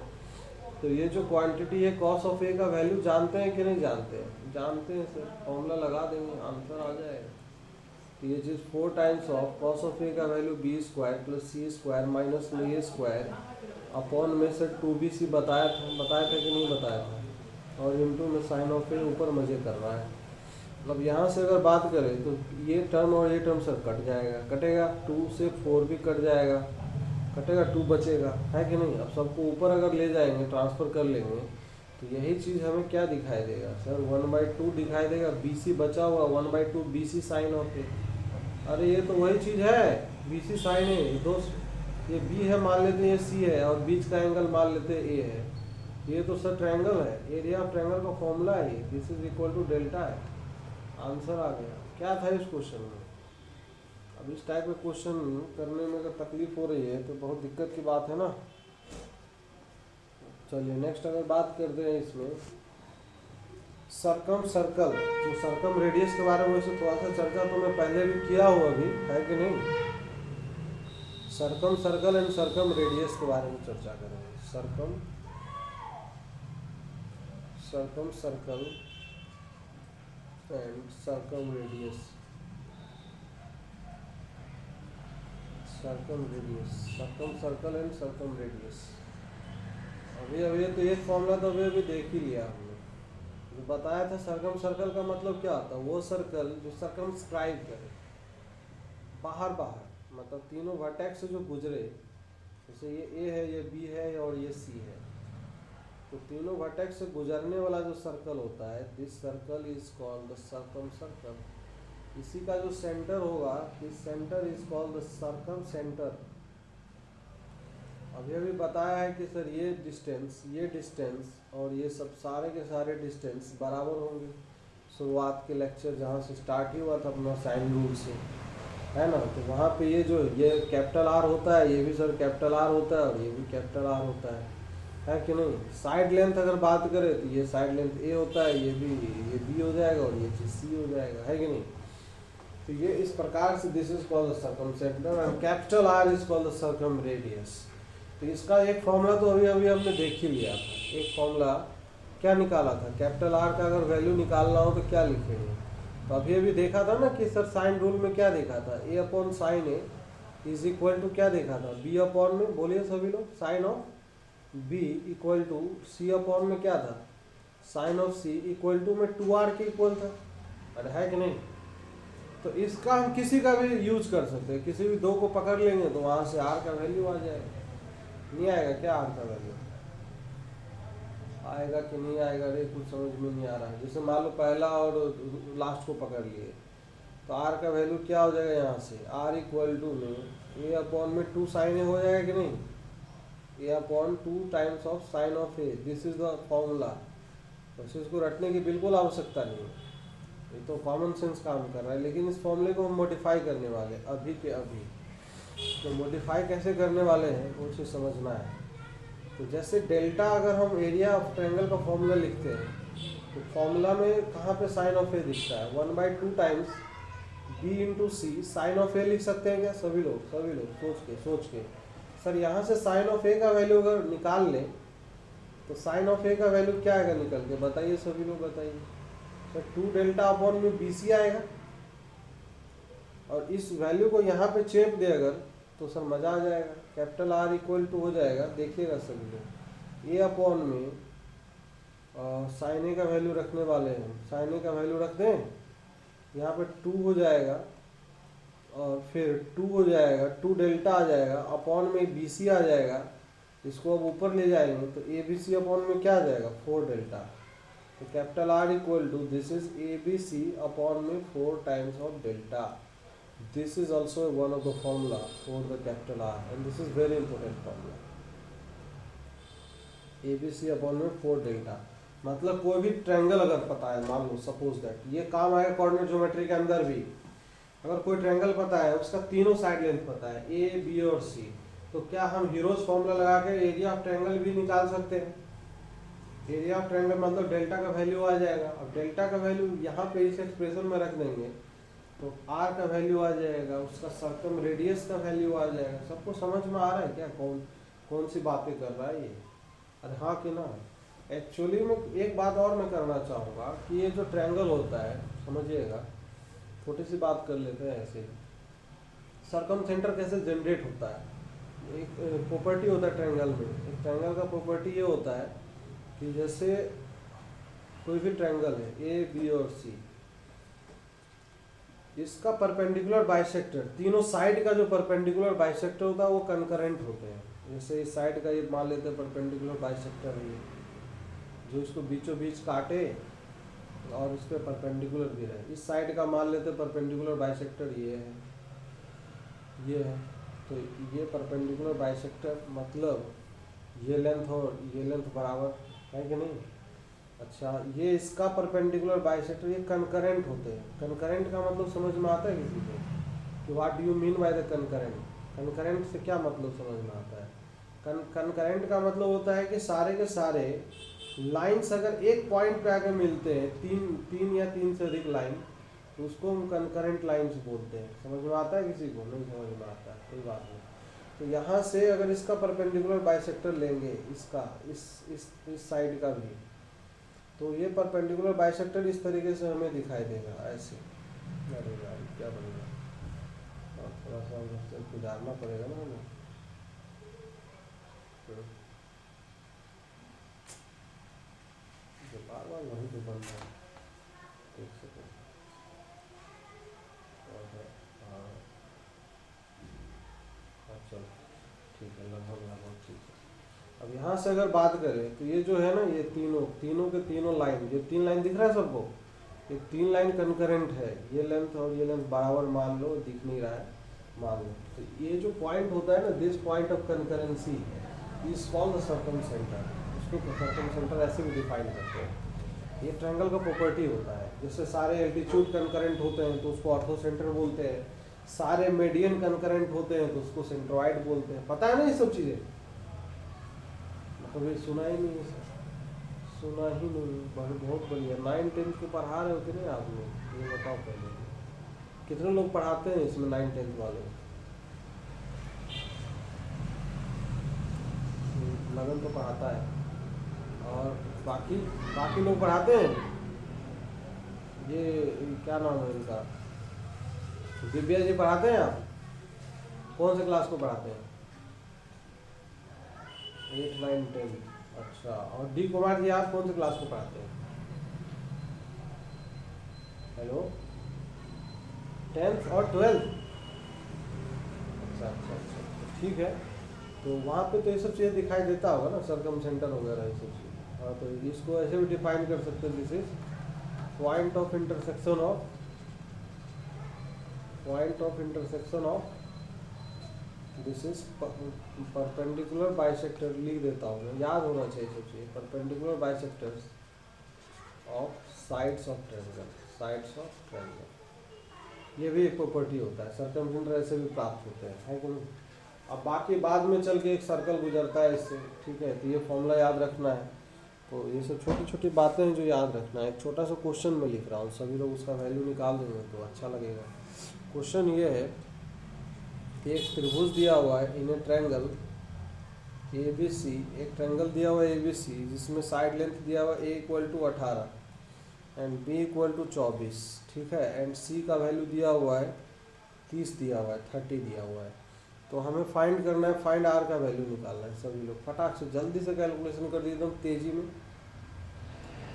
तो ये जो क्वांटिटी है कॉस ऑफ ए का वैल्यू जानते हैं कि नहीं जानते हैं? जानते हैं सर, फॉर्मूला लगा देंगे, आंसर आ जाएगा। तो ये चीज़ 4 टाइम्स ऑफ कॉस ऑफ ए का value B square plus C square minus में ए स्क्वायर अपॉन में से 2bc बताया था कि नहीं बताया था, और इंटू में साइन ऑफ ए ऊपर मजे कर रहा है। मतलब यहाँ से अगर बात करें तो ये टर्म और ये टर्म सर कट जाएगा, कटेगा 2 से 4 भी कट जाएगा, कटेगा 2 बचेगा, है कि नहीं। अब सबको ऊपर अगर ले जाएंगे ट्रांसफ़र कर लेंगे तो यही चीज़ हमें क्या दिखाई देगा सर, 1/2 दिखाई देगा, BC बचा हुआ 1/2 BC साइन ऑफ ए। अरे ये तो वही चीज़ है, BC साइन ए, ये B है मान लेते हैं, ये C है, और बीच का एंगल मान लेते हैं A है। ये तो सर ट्रायंगल है, एरिया ऑफ ट्रायंगल का फॉर्मूला है, this is equal to delta है। आंसर आ गया। क्या था इस क्वेश्चन में? अब इस टाइप के क्वेश्चन करने में अगर तकलीफ हो रही है तो बहुत दिक्कत की बात है ना। चलिए नेक्स्ट अगर बात करते हैं इसमें सरकम सर्कल, जो सरकम रेडियस के बारे में वैसे थोड़ा सा चर्चा तो मैं पहले भी किया हूँ, अभी है कि नहीं। Circumcircle and circumradius के बारे में चर्चा करेंगे। Circumcircle and circumradius, circumcircle and circumradius. अभी तो एक फॉर्मूला तो अभी देख ही लिया हमने, जो बताया था सरकम सर्कल का मतलब क्या होता है, वो सर्कल जो सर्कमस्क्राइब करे, बाहर मतलब तीनों वर्टेक्स से जो गुजरे, जैसे ये ए है, ये बी है और ये सी है, तो तीनों वर्टेक्स से गुजरने वाला जो सर्कल होता है, this circle is called the circumcircle. इसी का जो सेंटर होगा, this centre is called the circumcentre. अभी बताया है कि सर ये डिस्टेंस और ये सब सारे के सारे डिस्टेंस बराबर होंगे। शुरुआत के लेक्चर जहाँ से स्टार्ट ही हुआ था अपना साइन रूल से, है ना। तो वहाँ पे ये कैपिटल आर होता है, ये भी सर कैपिटल आर होता है और ये भी कैपिटल आर होता है कि नहीं। साइड लेंथ अगर बात करें तो ये साइड लेंथ ए होता है, ये बी हो जाएगा और ये चीज़ सी हो जाएगा, है कि नहीं। तो ये इस प्रकार से this is called the circum centre and capital R is called the circum radius. तो इसका एक फॉर्मूला तो अभी हमने देख ही लिया था। एक फॉर्मूला क्या निकाला था, कैपिटल आर का अगर वैल्यू निकालना हो तो क्या लिखेंगे। तो अभी देखा था ना कि सर साइन रूल में क्या देखा था, a upon sine a is equal to क्या देखा था, बी अपॉन में, बोलिए सभी लोग, sine of B equal to c upon में क्या था, sine of C equal to में 2r के इक्वल था, अरे है कि नहीं। तो इसका हम किसी का भी यूज कर सकते हैं, किसी भी दो को पकड़ लेंगे तो वहां से r का वैल्यू आ जाएगा। नहीं आएगा क्या r का वैल्यू, आएगा कि नहीं आएगा, अरे कुछ समझ में नहीं आ रहा है। जैसे मान लो पहला और लास्ट को पकड़ लिए तो r का वैल्यू क्या हो जाएगा, यहाँ से r इक्वल टू में a अपॉन में 2 साइन ए हो जाएगा कि नहीं, a upon 2 times of sine of A, this is the formula. बस इसको रटने की बिल्कुल आवश्यकता नहीं है, ये तो कॉमन सेंस काम कर रहा है। लेकिन इस फॉर्मूले को हम मॉडिफाई करने वाले अभी के अभी, तो मॉडिफाई कैसे करने वाले हैं वो चीज़ समझना है। तो जैसे डेल्टा अगर हम एरिया ऑफ ट्रायंगल का फॉर्मूला लिखते हैं तो फॉर्मूला में कहाँ पे साइन ऑफ ए दिखता है, 1/2 times b into c sine of a लिख सकते हैं क्या सभी लोग सोच के सर यहाँ से साइन ऑफ ए का वैल्यू अगर निकाल लें तो साइन ऑफ ए का वैल्यू क्या आएगा निकल के, बताइए सभी लोग बताइए सर, 2 डेल्टा अपॉन में BC आएगा। और इस वैल्यू को यहाँ पे चेप दे अगर तो सर मज़ा आ जाएगा, कैपिटल आर इक्वल टू हो जाएगा, देखिएगा सभी लोग, ए अपॉन में साइन ए का वैल्यू रखने वाले हैं, साइन ए का वैल्यू रख दें, यहाँ पे 2 हो जाएगा और फिर 2 हो जाएगा, 2 डेल्टा आ जाएगा, अपॉन में BC आ जाएगा, इसको अब ऊपर ले जाएंगे तो ABC अपॉन में क्या आ जाएगा, 4 डेल्टा। तो capital R equal to this is ABC upon में 4 times of delta. This is also one of the formula for the capital R and this is very important formula. ABC upon में 4 डेल्टा, मतलब कोई भी ट्रायंगल अगर पता है, मान लो सपोज दैट ये काम आएगा कोऑर्डिनेट ज्योमेट्री के अंदर भी, अगर कोई ट्रायंगल पता है उसका तीनों साइड लेंथ पता है A, B और C, तो क्या हम हीरोज फॉर्मूला लगा के एरिया ऑफ ट्रायंगल भी निकाल सकते हैं। एरिया ऑफ ट्रायंगल मतलब डेल्टा का वैल्यू आ जाएगा। अब डेल्टा का वैल्यू यहाँ पे इस एक्सप्रेशन में रख देंगे तो r का वैल्यू आ जाएगा, उसका सर्कम रेडियस का वैल्यू आ जाएगा। सबको समझ में आ रहा है क्या कौन सी बातें कर रहा है ये, अरे हाँ कि ना। एक्चुअली में एक बात और मैं करना चाहूँगा कि ये जो ट्रायंगल होता है समझिएगा, छोटी सी बात कर लेते हैं ऐसे ही। सरकम सेंटर कैसे जनरेट होता है? एक प्रॉपर्टी होता है ट्रायंगल में। एक ट्रायंगल का प्रॉपर्टी ये होता है कि जैसे कोई भी ट्रायंगल है ए बी और सी, इसका परपेंडिकुलर बाइसेक्टर, तीनों साइड का जो परपेंडिकुलर बाइसेक्टर होता है वो कंकरेंट होते हैं। जैसे इस साइड का ये मान लेते हैं परपेंडिकुलर बाइसेक्टर है, जो इसको बीचों बीच काटे और इस पर परपेंडिकुलर भी रहे। इस साइड का मान लेते हैं परपेंडिकुलर बाइसेक्टर ये है, ये है। तो ये परपेंडिकुलर बाइसेक्टर मतलब ये लेंथ और ये लेंथ बराबर है कि नहीं? अच्छा, ये इसका परपेंडिकुलर बाइसेक्टर, ये कंकरेंट होते हैं। कंकरेंट का मतलब समझ में आता है किसी को कि what do you mean by the concurrent? Concurrent से क्या मतलब समझ में आता है? कंकरेंट का मतलब होता है कि सारे के सारे लाइंस अगर एक पॉइंट पे आके मिलते हैं, तीन या तीन से अधिक लाइन, तो उसको हम कंकरेंट लाइंस बोलते हैं। समझ में आता है किसी को? नहीं समझ में आता है, कोई बात नहीं। तो यहाँ से अगर इसका परपेंडिकुलर बाइसेक्टर लेंगे, इसका इस साइड का भी, तो ये परपेंडिकुलर बाइसेक्टर इस तरीके से हमें दिखाई देगा ऐसे। अरे यार क्या बनेगा, और थोड़ा सा गुजारना पड़ेगा ना हमें। बार बार वहीं पे बन रहा है, एक सेकेंड। हाँ चलो ठीक है, लगभग ठीक है। अब यहाँ से अगर बात करें तो ये जो है ना, ये तीनों के तीनों लाइन, ये तीन लाइन दिख रहा है सबको, ये तीन लाइन कंकरेंट है। ये लेंथ और ये लेंथ बराबर मान लो, दिख नहीं रहा है, मान लो। तो ये जो पॉइंट होता है ना, this point of concurrency is called the circum centre. उसको सर्कम सेंटर ऐसे भी डिफाइन करते हैं। ये ट्रायंगल का प्रॉपर्टी होता है। जैसे सारे एल्टीट्यूड कंकरेंट होते हैं तो उसको ऑर्थो सेंटर बोलते हैं, सारे मीडियन कंकरेंट होते हैं तो उसको सेंट्रोइड बोलते हैं। पता है ना ये सब चीज़ें? कभी सुना ही नहीं है, सुना ही नहीं। बहुत बढ़िया। 9-10 के पढ़ा रहे होते नहीं आप लोग? ये बताओ पहले कितने लोग पढ़ाते हैं इसमें 9-10 वाले? लगन तो पढ़ाता है, और बाकी लोग पढ़ाते हैं। ये क्या नाम है इनका? दिव्या जी पढ़ाते हैं आप? कौन से क्लास को पढ़ाते हैं? 8, 9, 10। अच्छा, और डी कुमार जी आप कौन से क्लास को पढ़ाते हैं? हेलो, 10th और 12th? अच्छा, ठीक है। तो वहाँ पे तो ये सब चीज़ें दिखाई देता होगा ना, सरकम सेंटर वगैरह ये सब चीज़। हाँ, तो इसको ऐसे भी डिफाइन कर सकते हैं, this is point of intersection of this is perpendicular bisector. लिख देता हूँ मैं, याद होना चाहिए सब चीज़। Perpendicular bisectors of sides of triangle. ये भी एक प्रॉपर्टी होता है। सर्कम सेंटर ऐसे भी प्राप्त होते हैं, है कि नहीं? अब बाकी बाद में चल के एक सर्कल गुजरता है इससे, ठीक है? तो ये फॉर्मूला याद रखना है। तो ये सब छोटी छोटी बातें हैं जो याद रखना है। एक छोटा सा क्वेश्चन में लिख रहा हूँ, सभी लोग उसका वैल्यू निकाल देंगे तो अच्छा लगेगा। क्वेश्चन ये है कि एक त्रिभुज दिया हुआ है इन ए ट्रायंगल ABC। एक ट्रायंगल दिया हुआ है ABC जिसमें साइड लेंथ दिया हुआ है A = 18 एंड B = 24, ठीक है? एंड C का वैल्यू दिया हुआ है 30 दिया हुआ है, 30 दिया हुआ है। तो हमें फाइंड करना है, फाइंड R का वैल्यू निकालना है। सभी लोग फटाक से जल्दी से कैलकुलेशन कर दिए, एकदम तेज़ी में,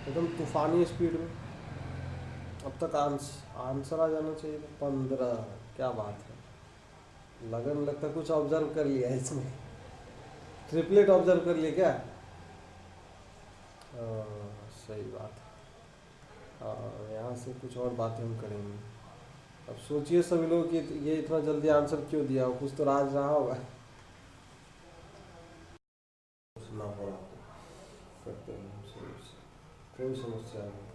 एकदम तूफानी स्पीड में। अब तक आंसर आ जाना चाहिए। 15, क्या बात है। लगन लगता कुछ ऑब्जर्व कर लिया है इसमें, ट्रिपलेट ऑब्जर्व कर लिए क्या? सही बात है। यहाँ से कुछ और बातें हम करेंगे। अब सोचिए सभी लोग कि ये इतना जल्दी आंसर क्यों दिया हो, कुछ तो राज रहा होगा। सुना होगा करते हैं, कोई समस्या नहीं।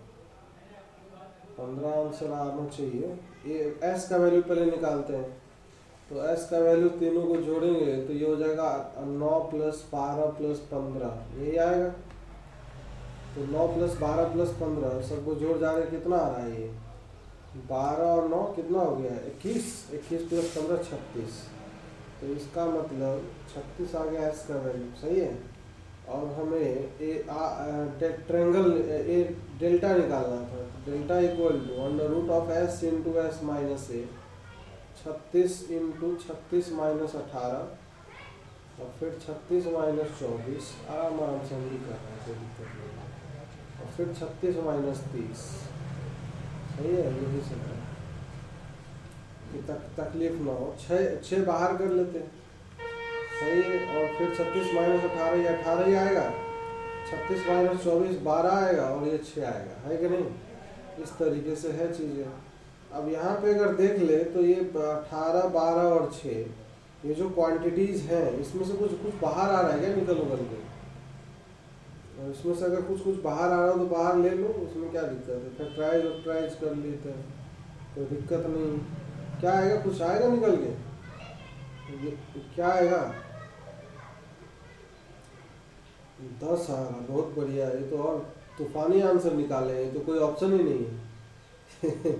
15 आंसर आना चाहिए। ये S का वैल्यू पहले निकालते हैं। तो S का वैल्यू तीनों को जोड़ेंगे तो ये हो जाएगा 9 + 12 + 15, यही आएगा। तो 9 + 12 + 15 सबको जोड़ जाने कितना आ रहा है? ये 12 और 9 कितना हो गया? 21 + 15 36। तो इसका मतलब 36 आ गया S का वैल्यू, सही है? और हमें ट्रेंगल ए डेल्टा निकालना था। Delta equal to under root of S into S minus A, 36 into 36 minus 18 और फिर 36 माइनस 24, आराम आराम से हम ही कर रहे हैं, कोई दिक्कत नहीं है। और फिर 36 माइनस 30, सही है, यही सब है कि तकलीफ ना हो। छः बाहर कर लेते हैं, सही है। और फिर 36 माइनस 18, ये 18 ही आएगा, 36 माइनस 24 12 आएगा और ये 6 आएगा, है कि नहीं। इस तरीके से है चीज़ें। अब यहाँ पे अगर देख ले तो ये 18 12 और 6, ये जो क्वांटिटीज़ हैं इसमें से कुछ कुछ बाहर आ रहा है क्या, निकल उगल के। और इसमें से अगर कुछ कुछ बाहर आ रहा हो तो बाहर ले लो, उसमें क्या दिक्कत है। फैक्टराइज वैक्टराइज कर लेते हैं, कोई दिक्कत नहीं। क्या आएगा, कुछ आएगा निकल के, ये क्या आएगा, 10 आएगा, बहुत बढ़िया। ये तो और तूफानी आंसर निकाले, ये तो कोई ऑप्शन ही नहीं है।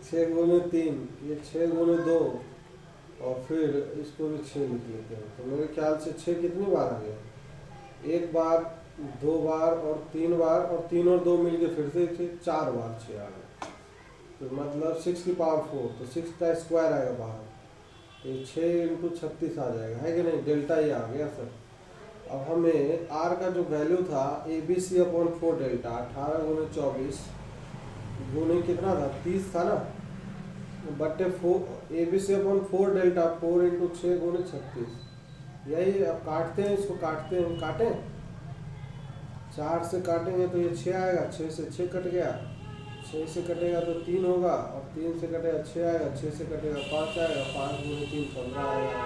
6 गुने 3, ये 6 गुने 2 और फिर इसको भी 6 लिख लेते हैं। तो मेरे ख्याल से 6 कितनी बार आ गया, 1 बार 2 बार और 3 बार, और 3 और 2 मिल के फिर से 4 बार 6 आ गया। तो मतलब 6 की पावर 4, तो 6 का स्क्वायर आएगा बाहर, तो ये 6 इंटू 36 आ जाएगा, है कि नहीं। डेल्टा ही आ गया सर। अब हमें आर का जो वैल्यू था ABC/4 डेल्टा 18 गुने 24 गुने कितना था, 30 था ना, बट्टे 4 ABC/4 डेल्टा 4 इंटू 6 गुने 36, यही। अब काटते हैं इसको, काटते हैं, काटें 4 से काटेंगे तो ये 6 आएगा, 6 से 6 कट गया, 6 से कटेगा तो 3 होगा, और 3 से कटेगा 6 आएगा, 6 से कटेगा 5 आएगा, 5 गुने 3 15 आएगा।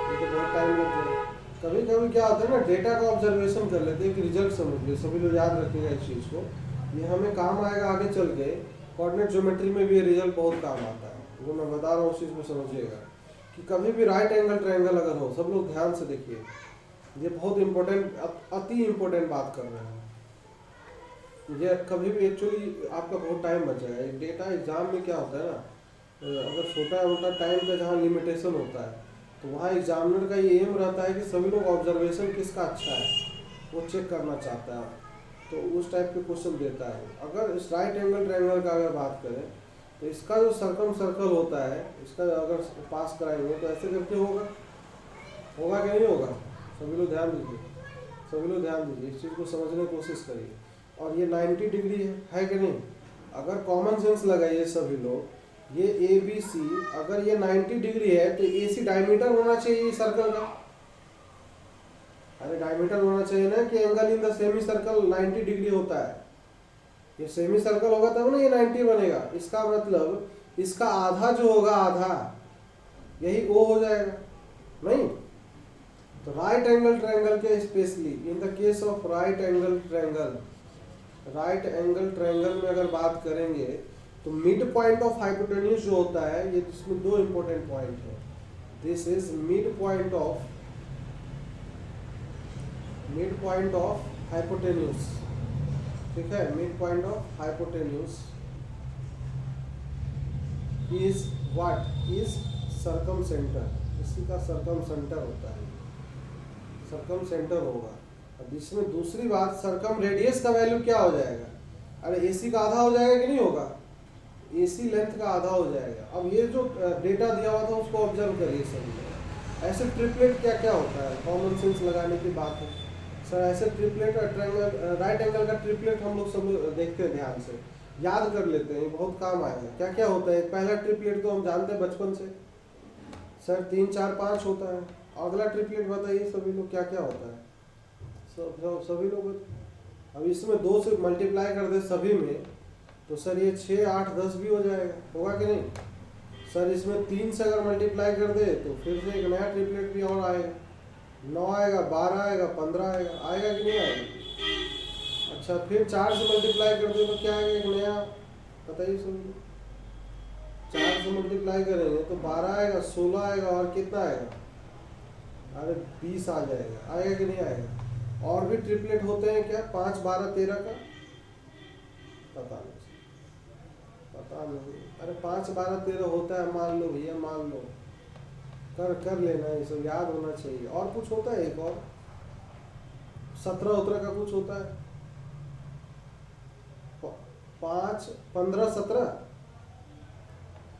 ये तो बहुत टाइम लगता है। कभी कभी क्या होता है ना, डेटा का ऑब्जर्वेशन कर लेते हैं कि रिजल्ट समझ लिए, सभी लोग याद रखिएगा इस चीज़ को, ये हमें काम आएगा आगे चल के। कोऑर्डिनेट ज्योमेट्री में भी ये रिजल्ट बहुत काम आता है, वो मैं बता रहा हूँ, उस चीज़ को समझिएगा कि कभी भी राइट एंगल ट्रायंगल अगर हो, सब लोग ध्यान से देखिए, ये बहुत इंपॉर्टेंट, अति इम्पोर्टेंट बात कर रहे हैं। ये कभी भी एक्चुअली आपका बहुत टाइम बच जाएगा। डेटा एग्जाम में क्या होता है ना, अगर छोटा मोटा टाइम का जहाँ लिमिटेशन होता है तो वहाँ एग्जामिनर का ये एम रहता है कि सभी लोग ऑब्जर्वेशन किसका अच्छा है वो चेक करना चाहता है, तो उस टाइप के क्वेश्चन देता है। अगर इस राइट एंगल ट्रायंगल का अगर बात करें तो इसका जो सर्कम सर्कल होता है, इसका अगर पास कराएंगे तो ऐसे करके होगा, होगा कि नहीं होगा। सभी लोग ध्यान दीजिए, सभी लोग ध्यान दीजिए, इस चीज़ को समझने की कोशिश करिए। और ये 90 डिग्री है कि नहीं। अगर कॉमन सेंस लगाइए सभी लोग, ये ABC अगर ये 90 डिग्री है तो AC डायमीटर होना चाहिए सर्कल का। अरे डायमीटर होना चाहिए ना, कि angle in the semi circle 90 degree होता है। ये सेमी सर्कल होगा तब ना ये 90 बनेगा। इसका मतलब इसका आधा जो होगा, आधा यही O हो जाएगा, नहीं। तो राइट एंगल ट्रायंगल के specially in the case of right angle triangle, right angle triangle में अगर बात करेंगे तो मिड पॉइंट ऑफ हाइपोटेन्यूज जो होता है, ये इसमें 2 इंपॉर्टेंट पॉइंट है। This is mid point of hypotenuse, ठीक है। Mid point of hypotenuse is what, is circum centre, इसी का सर्कम सेंटर होता है, सर्कम सेंटर होगा। अब इसमें दूसरी बात, सर्कम रेडियस का वैल्यू क्या हो जाएगा, अरे AC का आधा हो जाएगा कि नहीं होगा, AC लेंथ का आधा हो जाएगा। अब ये जो डेटा दिया हुआ था उसको ऑब्जर्व करिए सभी। ऐसे ट्रिपलेट क्या क्या होता है, कॉमन सेंस लगाने की बात है सर। ऐसे ट्रिपलेट और ट्रायंगल, राइट एंगल का ट्रिपलेट हम लोग सब देखते हैं, ध्यान से याद कर लेते हैं, बहुत काम आएगा। क्या क्या होता है, पहला ट्रिपलेट तो हम जानते हैं बचपन से सर, 3 4 5 होता है। अगला ट्रिपलेट बताइए सभी लोग क्या क्या होता है, सभी लोग। अब इसमें 2 से मल्टीप्लाई कर दे सभी में तो सर ये 6 8 10 भी हो जाएगा, होगा कि नहीं सर। इसमें 3 से अगर मल्टीप्लाई कर दे तो फिर से एक नया ट्रिपलेट भी और आएगा, 9 आएगा, 12 आएगा, 15 आएगा कि नहीं आएगा। अच्छा, फिर 4 से मल्टीप्लाई कर दे तो क्या आएगा, एक नया, बताइए सभी। 4 से मल्टीप्लाई करेंगे तो 12 आएगा, 16 आएगा, और कितना आएगा, अरे 20 आ जाएगा, आएगा कि नहीं आएगा। और भी ट्रिपलेट होते हैं क्या, 5 12 13 का, पता नहीं। अरे 5 12 13 होता है, मान लो भैया, मान लो, कर लेना, ये सब याद होना चाहिए। और कुछ होता है एक और, 17 का कुछ होता है, 5 15 17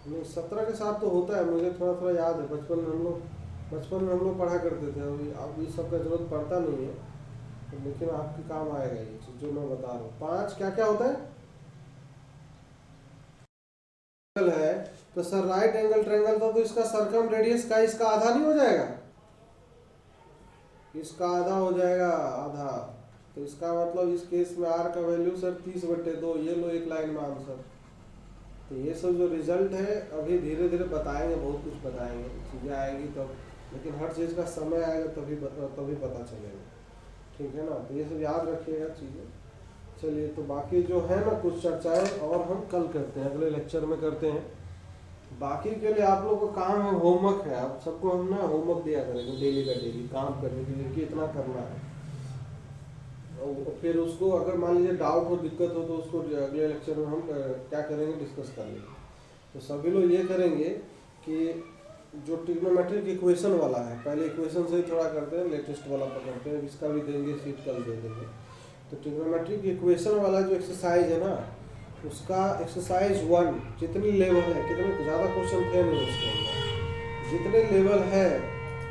नहीं 17 के साथ तो होता है, मुझे थोड़ा थोड़ा याद है। बचपन में हम लोग पढ़ा करते थे। अभी अब ये सब का जरूरत पड़ता नहीं है, तो लेकिन आपके काम आएगा ये चीज जो मैं बता रहा हूँ। 5 क्या क्या होता है तो सर राइट एंगल ट्रायंगल था, तो इसका सरकम रेडियस का इसका आधा नहीं हो जाएगा, इसका आधा हो जाएगा, आधा। तो इसका मतलब इस केस में आर का वैल्यू सर 30/2, ये लो एक लाइन में आंसर। तो ये सब जो रिजल्ट है अभी धीरे धीरे बताएंगे, बहुत कुछ बताएंगे, चीज़ें आएंगी तब, लेकिन हर चीज़ का समय आएगा तभी पता चलेगा, ठीक है ना। तो ये सब याद रखिएगा चीज़ें। चलिए, तो बाकी जो है ना कुछ चर्चाएं और हम कल करते हैं, अगले लेक्चर में करते हैं। बाकी के लिए आप लोगों का काम है, होमवर्क है, आप सबको हम ना होमवर्क दिया करेंगे डेली का डेली काम करने के लिए कि इतना करना है। और फिर उसको अगर मान लीजिए डाउट हो, दिक्कत हो, तो उसको अगले लेक्चर में हम क्या करेंगे, डिस्कस कर लेंगे। तो सभी लोग ये करेंगे कि जो ट्रिग्नोमेट्रिक इक्वेशन वाला है, पहले इक्वेशन से ही थोड़ा करते हैं, लेटेस्ट वाला पकड़ते हैं, इसका भी देंगे सीट कल दे देंगे। तो ट्रिग्नोमेट्रिक इक्वेशन वाला जो एक्सरसाइज है ना, उसका एक्सरसाइज 1 जितनी लेवल है, कितने ज़्यादा क्वेश्चन थे नहीं उसके अंदर, जितने लेवल है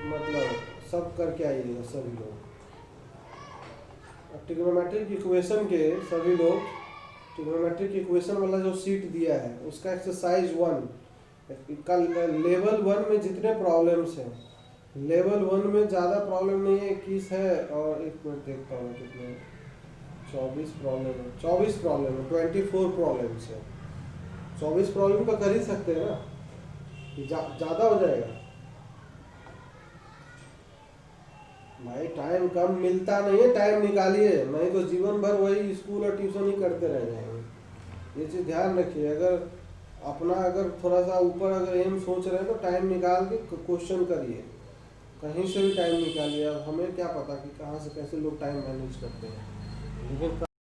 मतलब सब करके आइएगा सभी लोग। ट्रिग्नोमेट्रिक इक्वेशन के सभी लोग, ट्रिग्नोमेट्रिक इक्वेशन वाला जो सीट दिया है उसका एक्सरसाइज 1 का लेवल 1 में जितने प्रॉब्लम्स हैं, लेवल 1 में ज़्यादा प्रॉब्लम नहीं है, 21 है, और एक मिनट देखता हूँ कितने, 24 प्रॉब्लम है, 24 प्रॉब्लम है, 24 प्रॉब्लम्स है। 24 प्रॉब्लम तो कर ही सकते हैं ना, ज़्यादा हो जाएगा भाई, टाइम कम मिलता नहीं है, टाइम निकालिए, नहीं तो जीवन भर वही स्कूल और ट्यूशन ही करते रह जाएंगे। ये चीज़ ध्यान रखिए। अगर थोड़ा सा ऊपर अगर एम सोच रहे हैं तो टाइम निकाल के क्वेश्चन करिए, कहीं से भी टाइम निकालिए। अब हमें क्या पता कि कहाँ से कैसे लोग टाइम मैनेज करते हैं, लेकिन